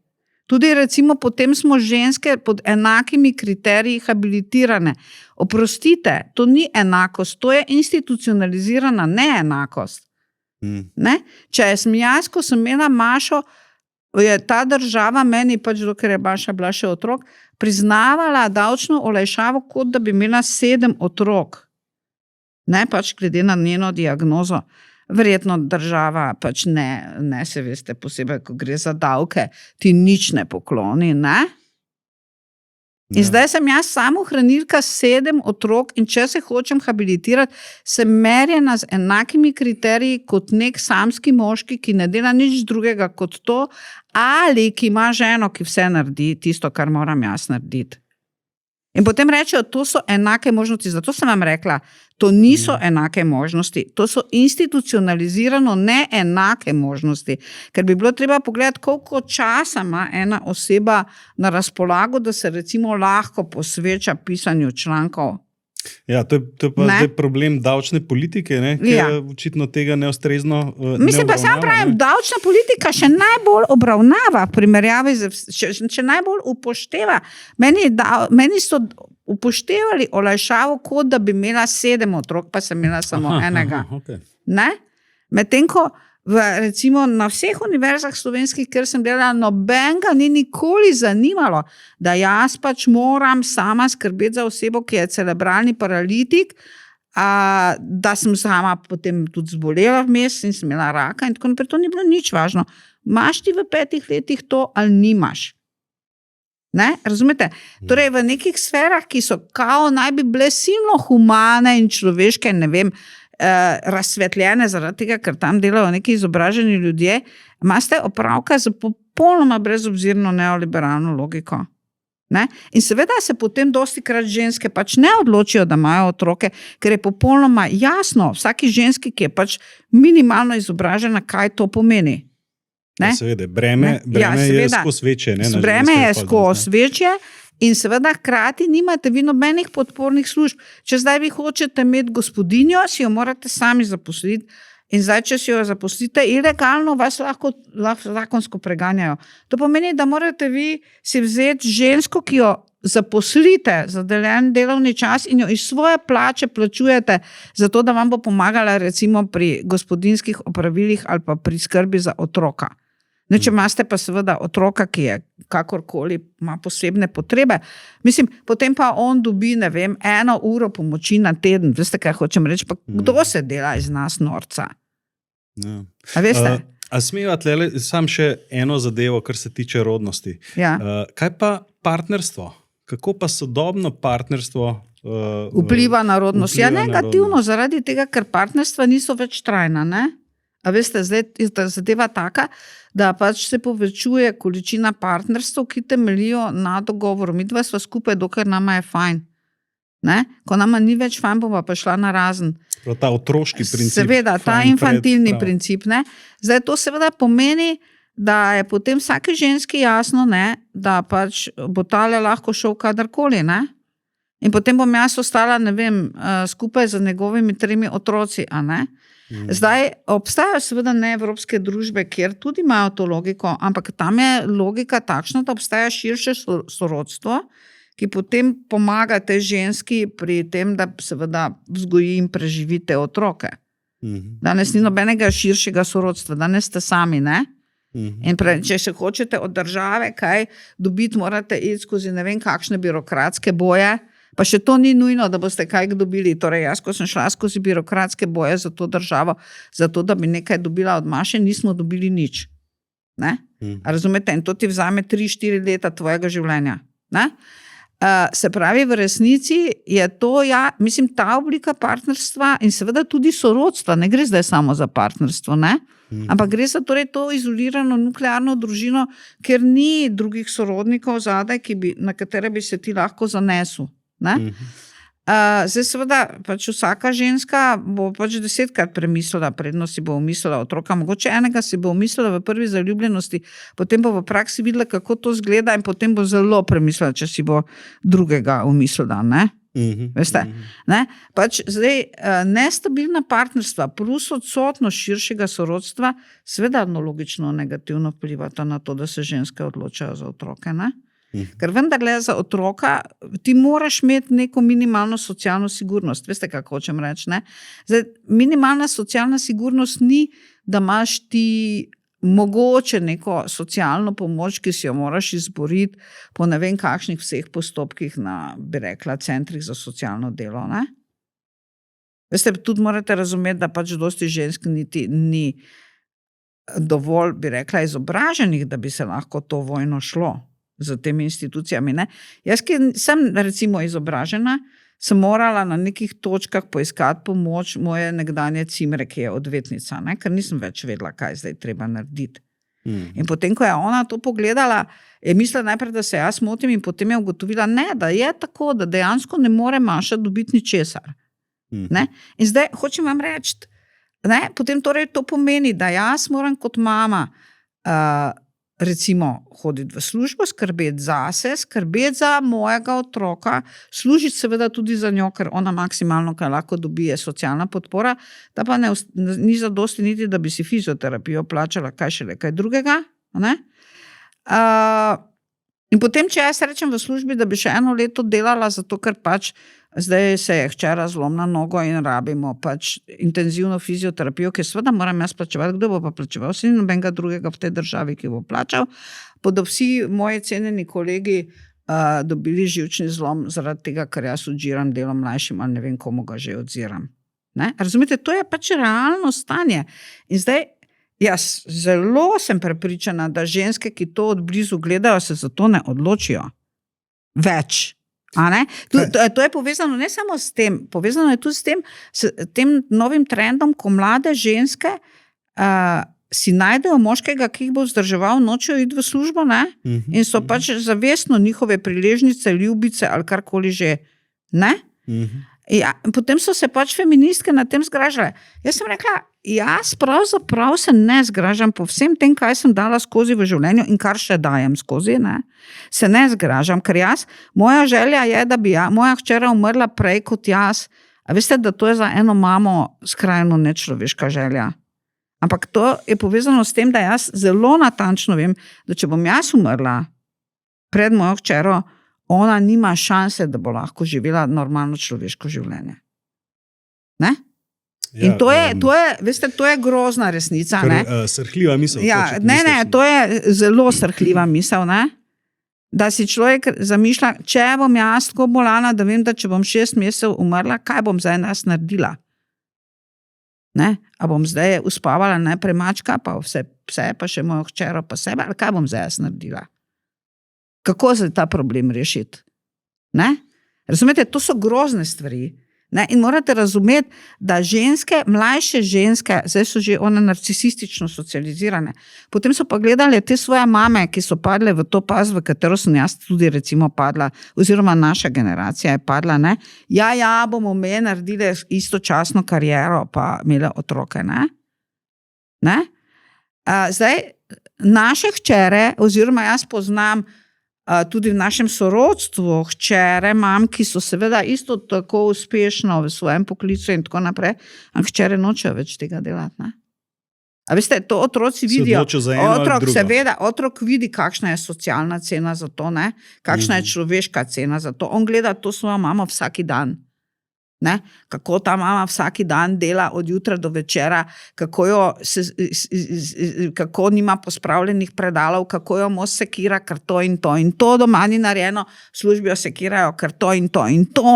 Tudi recimo potem smo ženske pod enakimi kriteriji habilitirane. Oprostite, to ni enakost, to je institucionalizirana neenakost. Ne? Če sem jaz, ko sem imela Mašo, je ta država meni, pač dokler je Maša bila še otrok, priznavala davčno olajšavo, kot da bi imela 7 otrok. Ne, pač glede na njeno diagnozo. Verjetno država pač ne se veste, posebej, ko gre za davke, ti nič ne pokloni, ne? In zdaj sem jaz samohranilka 7 otrok in če se hočem habilitirati, sem merjena z enakimi kriteriji kot nek samski moški, ki ne dela nič drugega kot to, ali ki ima ženo, ki vse naredi, tisto, kar moram jaz narediti. In potem rečejo, to so enake možnosti, zato sem vam rekla, to niso enake možnosti, to so institucionalizirano neenake možnosti, ker bi bilo treba pogledati, koliko časa ima ena oseba na razpolago, da se recimo lahko posveča pisanju člankov. Ja, to je pa zdaj problem davčne politike, ki očitno tega neustrezno mislim, pa sam pravim, davčna politika še najbolj obravnava v primerjavi, še najbolj upošteva. Meni so upoštevali olajšavo, kot da bi imela 7 otrok, pa sem imela samo enega. Okay. Medtem ko recimo na vseh univerzah slovenskih, kjer sem delala, nobenega ni nikoli zanimalo, da jaz pač moram sama skrbeti za osebo, ki je cerebralni paralitik, da sem sama potem tudi zbolela vmes in sem imela raka in tako naprej. To ni bilo nič važno. Imaš ti v 5 letih to ali nimaš? Razumete? Torej v nekih sferah, ki so kao naj bi bile silno humane in človeške, ne vem, razsvetljene zaradi tega, ker tam delajo neki izobraženi ljudje, imate opravka z popolnoma brezobzirno neoliberalno logiko. In seveda se potem dostikrat ženske pač ne odločijo, da imajo otroke, ker je popolnoma jasno vsaki ženski, ki je pač minimalno izobražena, kaj to pomeni. Seveda, breme je skozi večje. Breme je skozi večje. In seveda hkrati nimate vi nobenih podpornih služb. Če zdaj vi hočete imeti gospodinjo, si jo morate sami zaposliti. In zdaj, če si jo zaposlite ilegalno, vas lahko zakonsko preganjajo. To pomeni, da morate vi si vzeti žensko, ki jo zaposlite za deljen delovni čas in jo iz svoje plače plačujete, zato da vam bo pomagala recimo pri gospodinjskih opravilih ali pa pri skrbi za otroka. Če imate pa seveda otroka, ki je kakorkoli ima posebne potrebe, mislim, potem pa on dobi, ne vem, 1 uro pomoči na teden. Veste, kaj hočem reči? Pa kdo se dela iz nas norca? Ja. A veste? A smeva tlele sam še eno zadevo, kar se tiče rodnosti. Ja. Kaj pa partnerstvo? Kako pa sodobno partnerstvo vpliva na rodnost? Ja, negativno, zaradi tega, ker partnerstva niso več trajna, ne? A veste, zdaj je zadeva taka, da pač se povečuje količina partnerstv, ki temeljijo na dogovoru. Mi dva sva skupaj, dokler nama je fajn. Ko nama ni več fajn, bova pa šla na razen. Ta otroški princip. Seveda, ta infantilni princip. Zdaj to seveda pomeni, da je potem vsake ženski jasno, da pač bo tale lahko šel kadarkoli. In potem bom jaz ostala, ne vem, skupaj z njegovimi 3 otroci, Zdaj, obstajajo seveda neevropske družbe, kjer tudi imajo to logiko, ampak tam je logika takšna, da obstaja širše sorodstvo, ki potem pomaga tej ženski pri tem, da seveda vzgoji in preživi te otroke. Danes ni nobenega širšega sorodstva, danes ste sami, In če se hočete od države kaj dobiti, morate iti skozi ne vem kakšne birokratske boje, pa še to ni nujno, da boste kaj dobili. Torej, jaz, ko sem šla skozi birokratske boje za to državo, zato da bi nekaj dobila od Maše, nismo dobili nič. Razumete? In to ti vzame 3-4 leta tvojega življenja. Se pravi, v resnici je to, mislim, ta oblika partnerstva in seveda tudi sorodstva, ne gre zdaj samo za partnerstvo, ampak gre za torej to izolirano nuklearno družino, ker ni drugih sorodnikov zadaj, na katere bi se ti lahko zanesel. Zdaj seveda pač vsaka ženska bo pač 10-krat premislila, predno si bo umislila otroka, mogoče enega si bo umislila v prvi zaljubljenosti, potem bo v praksi videla, kako to zgleda in potem bo zelo premislila, če si bo drugega umislila, Veste? Pač zdaj nestabilna partnerstva plus odsotnost širšega sorodstva seveda logično negativno vplivata na to, da se ženske odločajo za otroke, Ker vendarle za otroka ti moraš imeti neko minimalno socialno sigurnost. Veste, kako hočem reči? Zdaj, minimalna socialna sigurnost ni, da imaš ti mogoče neko socialno pomoč, ki si jo moraš izboriti po ne vem kakšnih vseh postopkih na, bi rekla, centrih za socialno delo. Veste, tudi morate razumeti, da pač dosti žensk niti ni dovolj, bi rekla, izobraženih, da bi se lahko to vojno šlo z temi institucijami. Jaz, ki sem recimo izobražena, sem morala na nekih točkah poiskati pomoč moje nekdanje cimre, ki je odvetnica, ker nisem več vedela, kaj zdaj treba narediti. In potem, ko je ona to pogledala, je mislila najprej, da se jaz motim in potem je ugotovila, da je tako, da dejansko ne more Maša dobiti ničesar. In zdaj hočem vam reči, potem torej to pomeni, da jaz moram kot mama recimo hoditi v službo, skrbeti zase, skrbeti za mojega otroka, služiti seveda tudi za njo, ker ona maksimalno, kaj lahko dobi, je socialna podpora, da pa ni zadosti niti, da bi si fizioterapijo plačala, kaj šele kaj drugega. Ne? In potem, če jaz rečem v službi, da bi še 1 leto delala, zato ker pač zdaj se je hčera zlomila nogo in rabimo pač intenzivno fizioterapijo, ki seveda moram jaz plačevati, kdo bo pa plačeval, si nobenega drugega v tej državi, ki bo plačal, bodo vsi moji cenjeni kolegi dobili živčni zlom zaradi tega, ker jaz odžiram delo mlajšim ali ne vem, komu ga že odziram. Ne? Razumete, to je pač realno stanje. In zdaj jaz zelo sem prepričana, da ženske, ki to od blizu gledajo, se za to ne odločijo. Več. A ne? To je povezano ne samo s tem, povezano je tudi s tem novim trendom, ko mlade ženske si najdejo moškega, ki jih bo vzdrževal, nočejo iti v službo, ne? In so pač zavestno njihove priležnice, ljubice ali karkoli že. Ne? Ja, potem so se pač feministke na tem zgražale. Jaz sem rekla, jaz pravzaprav se ne zgražam po vsem tem, kaj sem dala skozi v življenju in kar še dajem skozi, ne? Se ne zgražam, ker moja želja je, da bi moja hčera umrla prej kot jaz. A veste, da to je za eno mamo skrajno nečloveška želja. Ampak to je povezano s tem, da jaz zelo natančno vem, da če bom jaz umrla pred mojo hčero, ona nima šanse, da bo lahko živela normalno človeško življenje. Ne? Ja, in to je, veste, to je grozna resnica. Srhljiva misel. Ja, ne, to je zelo srhljiva misel, ne? Da si človek zamišlja, če bom jaz tako bolana, da vem, da če bom 6 mesecev umrla, kaj bom zdaj nas naredila? Ne? A bom zdaj uspavala najprej mačka, pa vse, pa še mojo hčero, pa sebe, ali kaj bom zdaj naredila? Kako se ta problem rešiti? Ne? Razumete, to so grozne stvari. Ne? In morate razumeti, da ženske, mlajše ženske, zdaj so že one narcisistično socializirane, potem so pa gledali te svoje mame, ki so padle v to past, v katero sem jaz tudi recimo padla, oziroma naša generacija je padla, ne? Ja, bomo me naredili istočasno kariero, pa imeli otroke, ne? Ne? Zdaj, naše hčere, oziroma jaz poznam tudi v našem sorodstvu hčere, mam, ki so seveda isto tako uspešno v svojem poklicu in tako naprej, ampak hčere nočejo več tega delati. Ne? A veste, to otroci vidijo. Otrok vidi, kakšna je socialna cena za to, ne? Kakšna je človeška cena za to. On gleda to svojo mamo vsaki dan. Ne? Kako ta mama vsaki dan dela od jutra do večera, kako nima pospravljenih predalov, kako jo mož sekira, ker to in to doma ni narejeno, službijo sekirajo, ker to in to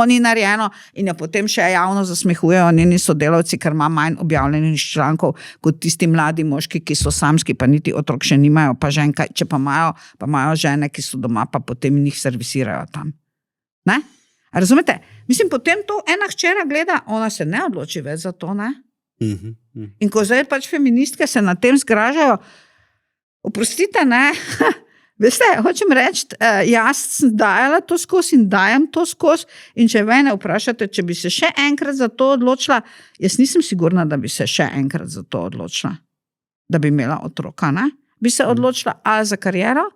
ni narejeno in jo potem še javno zasmehujejo njeni sodelavci, ker ima manj objavljenih člankov kot tisti mladi moški, ki so samski, pa niti otrok še nimajo, pa ženka, če pa imajo žene, ki so doma, pa potem njih servisirajo tam. Ne? Razumete? Mislim, potem to ena hčera gleda, ona se ne odloči več za to, ne? In ko zdaj pač feministke se na tem zgražajo, oprostite, ne? Veste, hočem reči, jaz sem dajala to skozi in dajem to skozi in če mene vprašate, če bi se še enkrat za to odločila, jaz nisem sigurna, da bi se še enkrat za to odločila, da bi imela otroka, ne? Bi se odločila ali za kariero,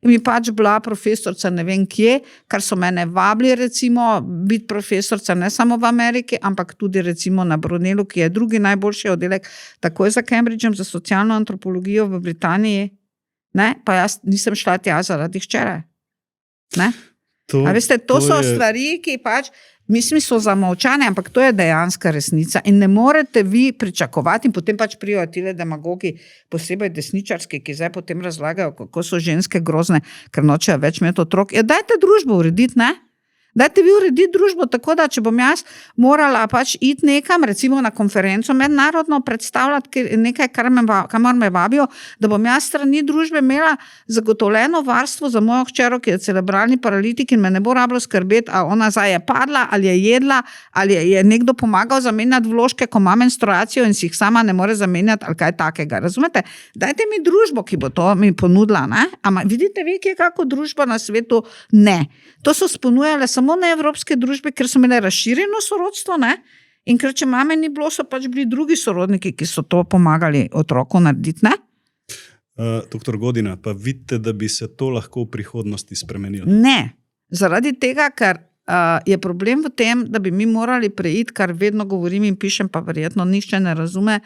in bi pač bila profesorca ne vem kje, kar so mene vabili recimo biti profesorca ne samo v Ameriki, ampak tudi recimo na Brunelu, ki je drugi najboljši oddelek takoj za Cambridgeom za socialno antropologijo v Britaniji, ne? Pa jaz nisem šla tja zaradi hčere. Ne? A veste, to so stvari, ki pač mislim, so zamolčane, ampak to je dejanska resnica in ne morete vi pričakovati in potem pač prijajo tile demagogi, posebej desničarski, ki zdaj potem razlagajo, kako so ženske grozne, ker nočejo več imeti otrok. Ja, dajte družbo urediti, ne? Dajte vi urediti družbo tako, da če bom jaz morala pač iti nekam, recimo na konferenco mednarodno predstavljati nekaj, kamor me vabijo, da bom jaz strani družbe imela zagotovljeno varstvo za mojo hčero, ki je cerebralni paralitik in me ne bo rabilo skrbeti, a ona zdaj je padla, ali je jedla, ali je nekdo pomagal zamenjati vložke, ko ima menstruacijo in si jih sama ne more zamenjati, ali kaj takega. Razumete? Dajte mi družbo, ki bo to mi ponudila, ne? Ama vidite vi, kje kako družba na svetu? Ne. To so sponujale samo na evropske družbe, ker so imeli razširjeno sorodstvo, ne? In ker če mame ni bilo, so pač bili drugi sorodniki, ki so to pomagali otroku narediti, ne? Doktor Godina, pa vidite, da bi se to lahko v prihodnosti spremenilo? Ne, zaradi tega, ker je problem v tem, da bi mi morali preiti, kar vedno govorim in pišem, pa verjetno nihče ne razume,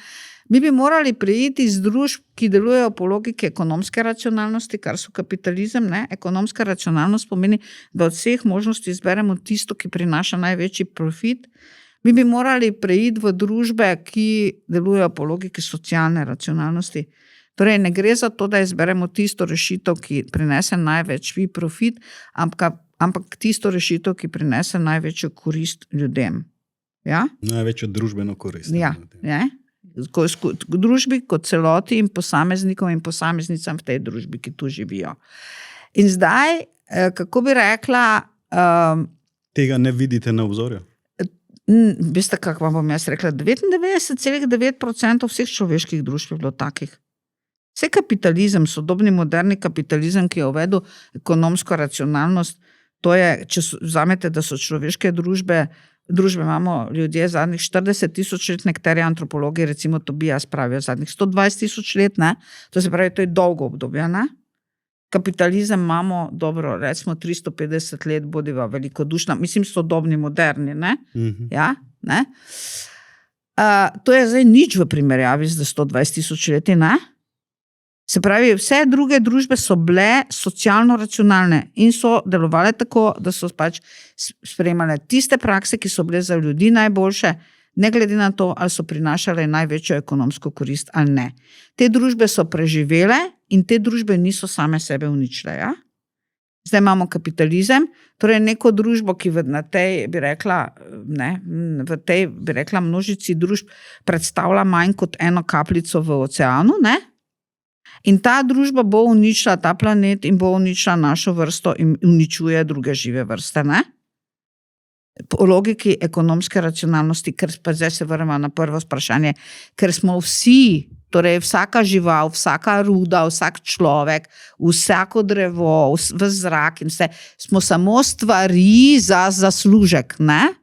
mi bi morali preiti iz družb, ki delujejo po logiki ekonomske racionalnosti, kar so kapitalizem. Ne? Ekonomska racionalnost pomeni, da od vseh možnosti izberemo tisto, ki prinaša največji profit. Mi bi morali preiti v družbe, ki delujejo po logiki socialne racionalnosti. Torej, ne gre za to, da izberemo tisto rešitev, ki prinese največji profit, ampak tisto rešitev, ki prinese največjo korist ljudem. Ja? Največjo družbeno korist. Ja, družbi kot celoti in posameznikom in posameznicam v tej družbi, ki tu živijo. In zdaj, kako bi rekla... Tega ne vidite na obzorju? Veste, kako vam bom jaz rekla, 99,9% vseh človeških družb je bilo takih. Vse kapitalizem, sodobni moderni kapitalizem, ki je uvedel ekonomsko racionalnost, to je, če vzamete, da so človeške družbe imamo ljudje zadnjih 40,000 let, nekateri antropologi, recimo Tobias pravijo zadnjih 120,000 let, ne? To se pravi, to je dolgo obdobje, ne? Kapitalizem imamo, dobro, recimo 350 let, bodiva velikodušna, mislim, sodobni, moderni, ne? Ja, ne? To je zdaj nič v primerjavi z 120,000 leti, ne? Se pravi, vse druge družbe so bile socialno racionalne in so delovale tako, da so pač sprejemale tiste prakse, ki so bile za ljudi najboljše, ne glede na to, ali so prinašale največjo ekonomsko korist ali ne. Te družbe so preživele in te družbe niso same sebe uničile. Ja? Zdaj imamo kapitalizem, torej neko družbo, ki na tej, bi rekla, v tej, bi rekla, množici družb predstavlja manj kot eno kapljico v oceanu, ne? In ta družba bo uničila ta planet in bo uničila našo vrsto in uničuje druge žive vrste. Ne? Po logiki ekonomske racionalnosti, ker pa zdaj se vrnemo na prvo vprašanje, ker smo vsi, torej vsaka žival, vsaka ruda, vsak človek, vsako drevo, v zrak in vse, smo samo stvari za zaslužek. Ne?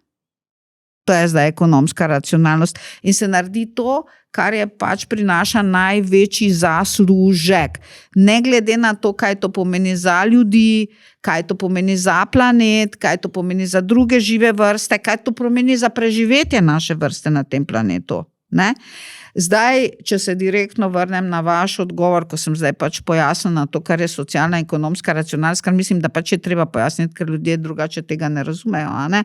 To je zdaj ekonomska racionalnost in se naredi to, kar je pač prinaša največji zaslužek. Ne glede na to, kaj to pomeni za ljudi, kaj to pomeni za planet, kaj to pomeni za druge žive vrste, kaj to pomeni za preživetje naše vrste na tem planetu. Ne? Zdaj, če se direktno vrnem na vaš odgovor, ko sem zdaj pač pojasnila to, kar je socialna, ekonomska racionalnost, kar mislim, da pač je treba pojasniti, ker ljudje drugače tega ne razumejo. Ne?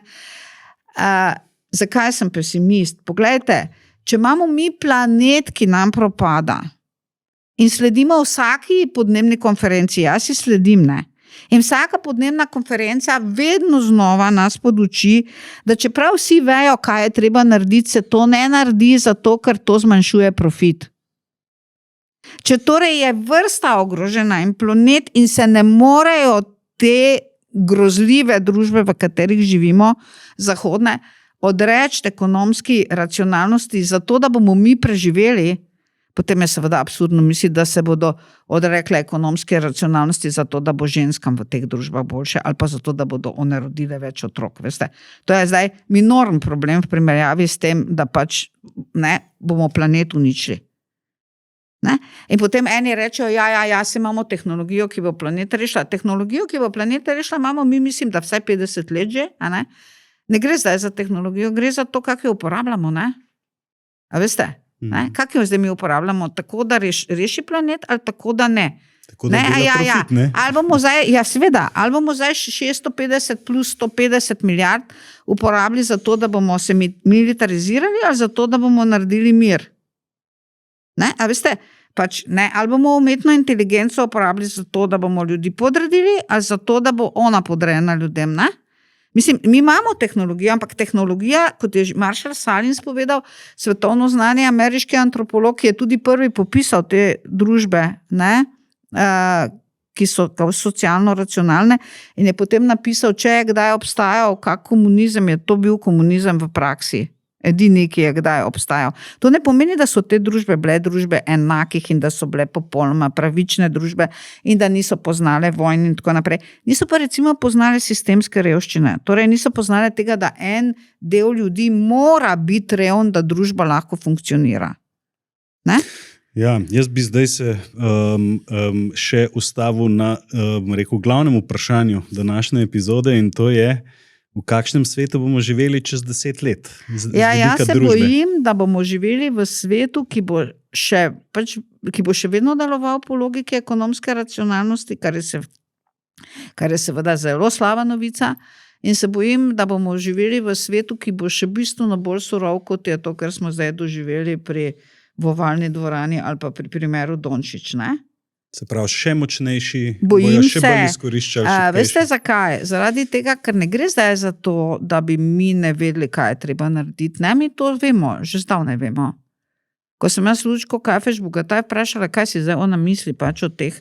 Zakaj sem pesimist? Poglejte, če imamo mi planet, ki nam propada in sledimo vsaki podnebni konferenci, jaz si sledim, ne? In vsaka podnebna konferenca vedno znova nas poduči, da čeprav vsi vejo, kaj je treba narediti, se to ne naredi zato, ker to zmanjšuje profit. Če torej je vrsta ogrožena in planet in se ne morejo te grozljive družbe, v katerih živimo, zahodne, odreči ekonomski racionalnosti zato, da bomo mi preživeli, potem je seveda absurdno misliti, da se bodo odrekle ekonomske racionalnosti zato, da bo ženskam v teh družbah boljše ali pa zato, da bodo one rodile več otrok. Veste? To je zdaj minoren problem v primerjavi s tem, da pač bomo planet uničili. Ne? In potem eni rečejo, se imamo tehnologijo, ki bo planet rešila. Tehnologijo, ki bo planet rešila, imamo mi, mislim, da vsaj 50 let že, a ne? Ne gre zdaj za tehnologijo, gre za to, kako jo uporabljamo. Ne? A veste, kako jo zdaj mi uporabljamo? Tako, da reši planet ali tako, da ne? Tako, da profit, ne? Ali bomo zdaj, seveda, ali bomo zdaj 650 plus 150 milijard uporabili za to, da bomo se militarizirali ali za to, da bomo naredili mir? Ne? A veste, pač, ne? Ali bomo umetno inteligenco uporabili za to, da bomo ljudi podredili ali za to, da bo ona podrejena ljudem, ne? Mislim, mi imamo tehnologijo, ampak tehnologija, kot je Marshall Salins povedal, svetovno znani ameriški antropolog, ki je tudi prvi popisal te družbe, ne, ki so socialno racionalne in je potem napisal, če je kdaj obstajal kak komunizem, je to bil komunizem v praksi. Edini, ki je kdaj obstajal. To ne pomeni, da so te družbe bile družbe enakih in da so bile popolnoma pravične družbe in da niso poznale vojn in tako naprej. Niso pa recimo poznale sistemske revščine. Torej niso poznale tega, da en del ljudi mora biti reven, da družba lahko funkcionira. Ne? Ja, jaz bi zdaj se še ustavil na glavnem vprašanju današnje epizode, in to je, v kakšnem svetu bomo živeli čez 10 let. Jaz se bojim, da bomo živeli v svetu, ki bo še vedno deloval po logiki ekonomske racionalnosti, kar je seveda zelo slaba novica. In se bojim, da bomo živeli v svetu, ki bo še bistveno bolj surov, kot je to, kar smo zdaj doživeli pri vovalni dvorani ali pa pri primeru Dončić, ne? Se pravi, še močnejši, bojim bojo še bolj izkoriščali. Veste zakaj? Zaradi tega, ker ne gre zdaj za to, da bi mi ne vedeli, kaj je treba narediti. Ne, mi to vemo, že zdavnaj vemo. Ko sem jaz Lučko Kafež Bogataj vprašala, kaj si zdaj ona misli pač o teh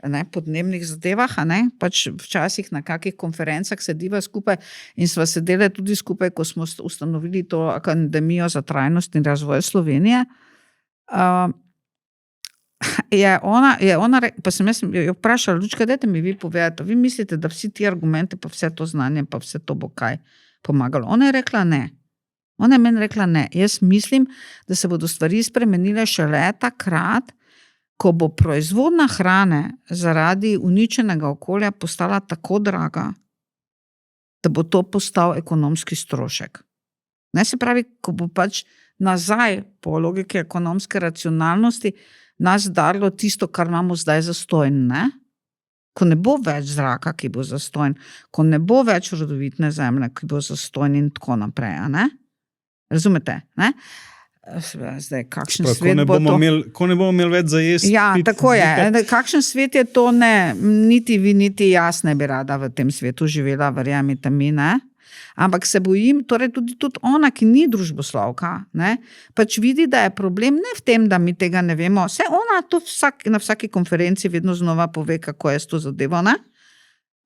podnebnih zadevah, pač včasih na kakih konferencah sediva skupaj in sva sedeli tudi skupaj, ko smo ustanovili to Akademijo za trajnost in razvoj Slovenije. Je ona pa sem jaz jo vprašala, Lučka, dajte mi vi povedati, vi mislite, da vsi ti argumente, pa vse to znanje, pa vse to bo kaj pomagalo? Ona je rekla ne. Ona je meni rekla ne. Jaz mislim, da se bodo stvari spremenile šele takrat, ko bo proizvodna hrane zaradi uničenega okolja postala tako draga, da bo to postal ekonomski strošek. Ne, se pravi, ko bo pač nazaj po logiki ekonomske racionalnosti nas darilo tisto, kar imamo zdaj zastojn, ne? Ko ne bo več zraka, ki bo zastojn, ko ne bo več rodovitne zemlje, ki bo zastojn in tako naprej, ne? Razumete, ne? Zdaj, kakšen svet bo to? Ko ne bomo imeli več za jesti. Ja, tako je. Kakšen svet je to, ne? Niti vi, niti jaz ne bi rada v tem svetu živela, verjamite mi, ne? Ampak se bojim, torej tudi ona, ki ni družboslovka, ne? Pač vidi, da je problem ne v tem, da mi tega ne vemo. Saj ona to na vsaki konferenci vedno znova pove, kako je s to zadevo, ne?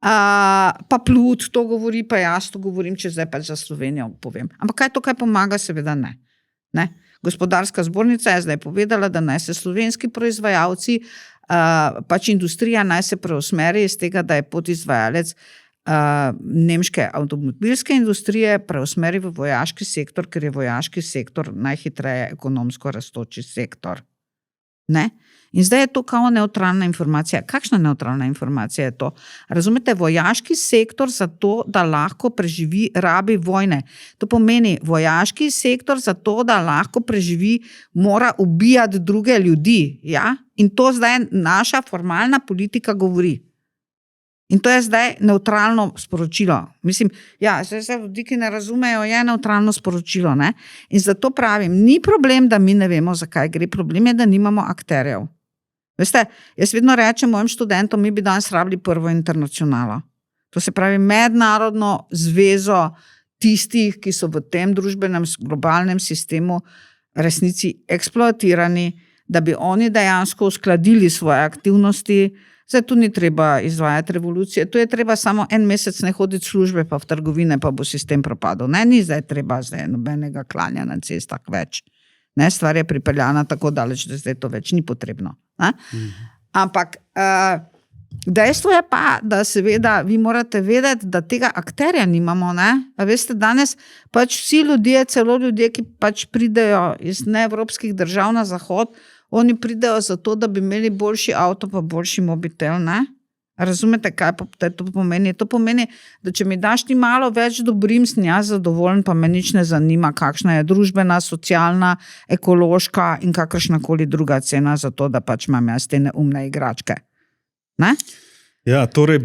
Pa Plut to govori, pa jaz to govorim, če zdaj pač za Slovenijo povem. Ampak kaj to kaj pomaga? Seveda ne. Gospodarska zbornica je zdaj povedala, da naj se slovenski proizvajalci, pač industrija naj se preusmeri iz tega, da je podizvajalec nemške avtomobilske industrije, preusmeri v vojaški sektor, ker je vojaški sektor najhitreje ekonomsko rastoči sektor. Ne? In zdaj je to kao neutralna informacija. Kakšna neutralna informacija je to? Razumete, vojaški sektor za to, da lahko preživi, rabi vojne. To pomeni, vojaški sektor za to, da lahko preživi, mora ubijati druge ljudi. Ja? In to zdaj naša formalna politika govori. In to je zdaj neutralno sporočilo. Mislim, ja, zdaj ljudi, ki ne razumejo, je neutralno sporočilo. Ne? In zato pravim, ni problem, da mi ne vemo, zakaj gre. Problem je, da nimamo akterjev. Veste, jaz vedno rečem mojim študentom, mi bi danes rabili prvo internacionalo. To se pravi mednarodno zvezo tistih, ki so v tem družbenem globalnem sistemu resnici eksploatirani, da bi oni dejansko uskladili svoje aktivnosti. Zdaj tu ni treba izvajati revolucije, tu je treba samo en mesec ne hoditi v službe pa v trgovine, pa bo sistem propadel. Ne, ni zdaj treba nobenega klanja na cestah več. Ne, stvar je pripeljana tako daleč, da zdaj to več ni potrebno. Ampak dejstvo je pa, da seveda vi morate vedeti, da tega akterja nimamo. Ne? A veste, danes pač vsi ljudje, celo ljudje, ki pač pridejo iz neevropskih držav na zahod, oni pridejo zato, da bi imeli boljši avto pa boljši mobitel. Ne? Razumete, kaj to pomeni? To pomeni, da če mi daš ti malo več dobrim, sem jaz zadovoljen, pa me nič ne zanima, kakšna je družbena, socialna, ekološka in kakršnakoli druga cena za to, da pač imam jaz te neumne igračke. Ne? Ja, torej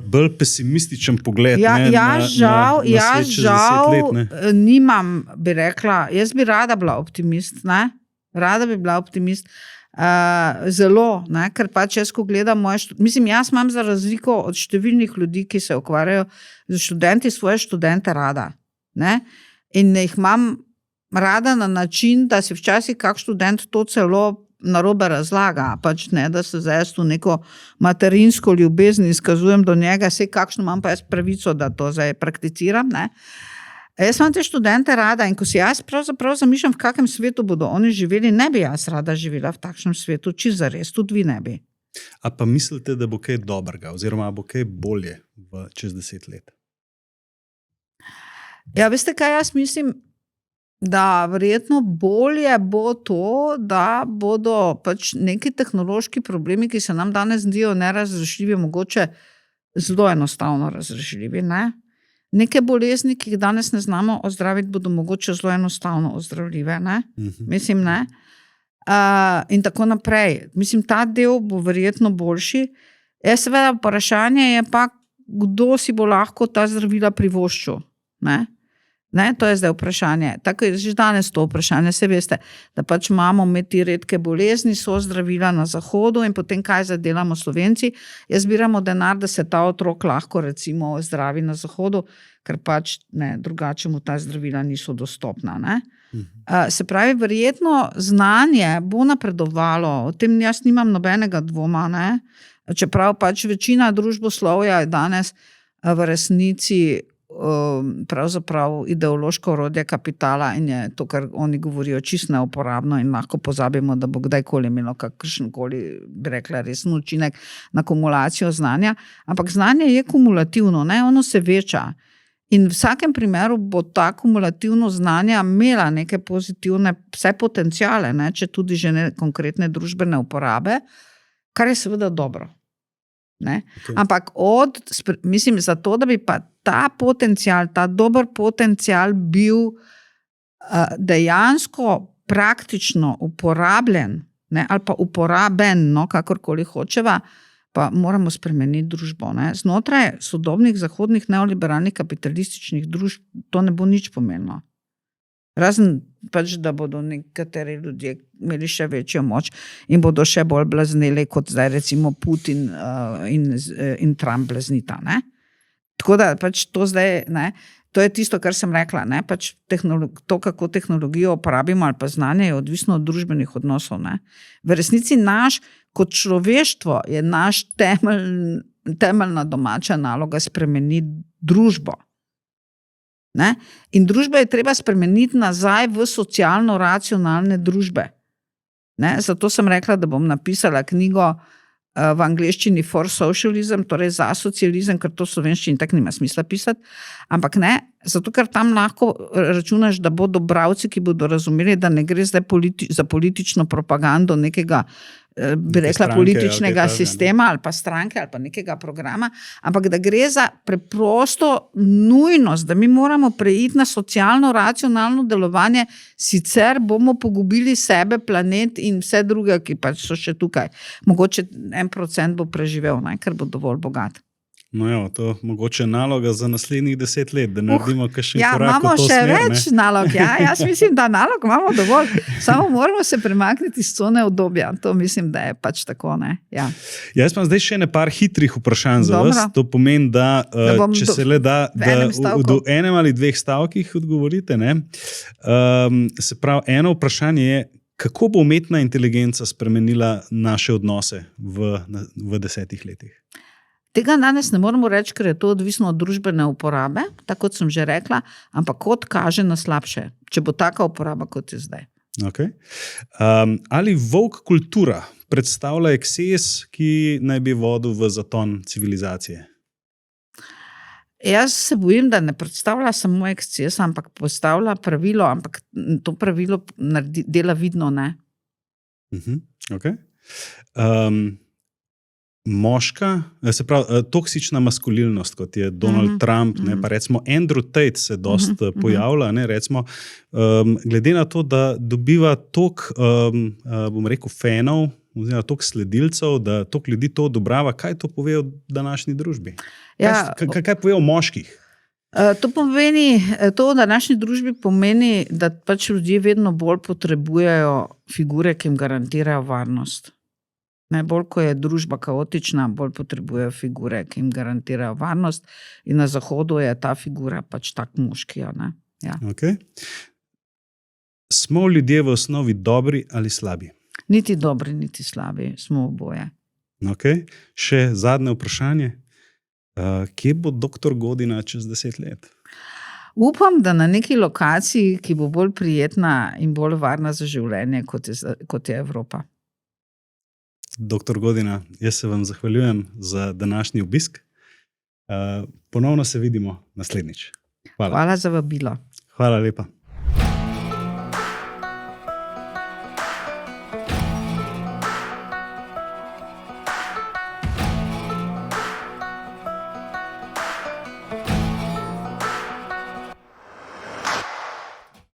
bolj pesimističen pogled. Jaz žal nimam, bi rekla, jaz bi rada bila optimist, ne? Rada bi bila optimist. Zelo, ne? Ker pač jaz, ko gledam mislim, jaz imam za razliko od številnih ljudi, ki se ukvarjajo z študenti, svoje študente rada. Ne? In jih imam rada na način, da si včasih kak študent to celo narobe razlaga, pač ne, da se zdaj tu neko materinsko ljubezen izkazujem do njega, saj kakšno imam pa jaz pravico, da to zdaj prakticiram, ne. Jaz imam te študente rada in ko si jaz pravzaprav zamišljam, v kakem svetu bodo oni živeli, ne bi jaz rada živela v takšnem svetu, čisto zares, tudi vi ne bi. A pa mislite, da bo kaj dobrega, oziroma bo kaj bolje čez 10 let? Ja, veste kaj, jaz mislim, Da verjetno bolje bo to, da bodo pač neki tehnološki problemi, ki se nam danes zdijo nerazrešljivi, mogoče zelo enostavno razrešljivi, ne? Neke bolezni, ki jih danes ne znamo ozdraviti, bodo mogoče zelo enostavno ozdravljive, ne? Mislim, ne? In tako naprej. Mislim, ta del bo verjetno boljši. Seveda vprašanje je pa, kdo si bo lahko ta zdravila privoščil, ne? Ne, to je zdaj vprašanje. Tako je že danes to vprašanje. Saj veste, da pač imamo med te redke bolezni, so zdravila na zahodu in potem kaj zdaj delamo Slovenci? Zbiramo denar, da se ta otrok lahko recimo zdravi na zahodu, ker pač ne, drugače mu ta zdravila niso dostopna, ne? Se pravi, verjetno znanje bo napredovalo, o tem jaz nimam nobenega dvoma, ne? Čeprav pač večina družboslovja je danes v resnici pravzaprav ideološko orodje kapitala in je to, kar oni govorijo, čisto neuporabno in lahko pozabimo, da bo kdajkoli imelo kakršenkoli, bi rekla, resen učinek na kumulacijo znanja. Ampak znanje je kumulativno, ne? Ono se veča. In v vsakem primeru bo ta kumulativno znanja imela neke pozitivne, vse potenciale, ne? Če tudi že ne konkretne družbene uporabe, kar je seveda dobro. Ne? Okay. Ampak mislim, zato, da bi pa ta potencial, ta dober potencial bil dejansko praktično uporabljen, ne? Ali pa uporaben, no, kakorkoli hočeva, pa moramo spremeniti družbo. Ne? Znotraj sodobnih zahodnih neoliberalnih kapitalističnih družb to ne bo nič pomenilo. Razen pač, da bodo nekateri ljudje imeli še večjo moč in bodo še bolj blazneli, kot zdaj recimo Putin in Trump blaznita. Ne? Tako da pač to zdaj, ne, to je tisto, kar sem rekla, ne, pač to, kako tehnologijo uporabimo ali pa znanje, je odvisno od družbenih odnosov. Ne. V resnici naš, kot človeštvo, je naš temeljna domača naloga spremeniti družbo. Ne? In družbo je treba spremeniti nazaj v socialno-racionalne družbe. Ne? Zato sem rekla, da bom napisala knjigo v angleščini For Socialism, torej za socializem, ker to v slovenščini tako nima smisla pisati, ampak ne, zato ker tam lahko računaš, da bodo bralci, ki bodo razumeli, da ne gre zdaj za politično propagando nekega, bi rekla, političnega sistema ali pa stranke ali pa nekega programa, ampak da gre za preprosto nujnost, da mi moramo preiti na socialno-racionalno delovanje, sicer bomo pogubili sebe, planet in vse druge, ki pač so še tukaj. Mogoče 1% bo preživel, ne, ker bo dovolj bogat. No jo, to mogoče naloga za naslednjih 10 let, da naredimo kakšen korak v to smer. Imamo še več nalog, jaz mislim, da nalog imamo dovolj, samo moramo se premakniti iz cone obdobja, to mislim, da je pač tako, ne. Ja. Jaz imam zdaj še par hitrih vprašanj za vas, to pomeni, da če se le da v enem ali dveh stavkih odgovorite, ne. Se pravi, eno vprašanje je, kako bo umetna inteligenca spremenila naše odnose v 10 letih? Tega danes ne moremo reči, ker je to odvisno od družbene uporabe, tako kot sem že rekla, ampak kot kaže na slabše, če bo taka uporaba, kot je zdaj. Okay. Ali woke kultura predstavlja eksces, ki naj bi vodil v zaton civilizacije? Jaz se bojim, da ne predstavlja samo eksces, ampak postavlja pravilo, ampak to pravilo dela vidno, ne. Okay. Moška, se pravi, toksična maskulinnost, kot je Donald Trump, ne, pa recimo Andrew Tate se dosti pojavlja, ne, recimo, glede na to, da dobiva toliko, bom rekel, fanov, oziroma toliko sledilcev, da toliko ljudi to odobrava, kaj to pove o današnji družbi? Ja, kaj pove o moških? To pomeni, to v današnji družbi pomeni, da pač ljudje vedno bolj potrebujejo figure, ki jim garantirajo varnost. Najbolj, ko je družba kaotična, bolj potrebujejo figure, ki jim garantirajo varnost in na zahodu je ta figura pač tak moški. Ne? Ja. Okay. Smo ljudje v osnovi dobri ali slabi? Niti dobri, niti slabi, smo oboje. Okay. Še zadnje vprašanje. Kje bo doktor Godina čez 10 let? Upam, da na neki lokaciji, ki bo bolj prijetna in bolj varna za življenje, kot je Evropa. Doktor Godina, jaz se vam zahvaljujem za današnji obisk. Ponovno se vidimo naslednjič. Hvala. Hvala za vabilo. Hvala lepa.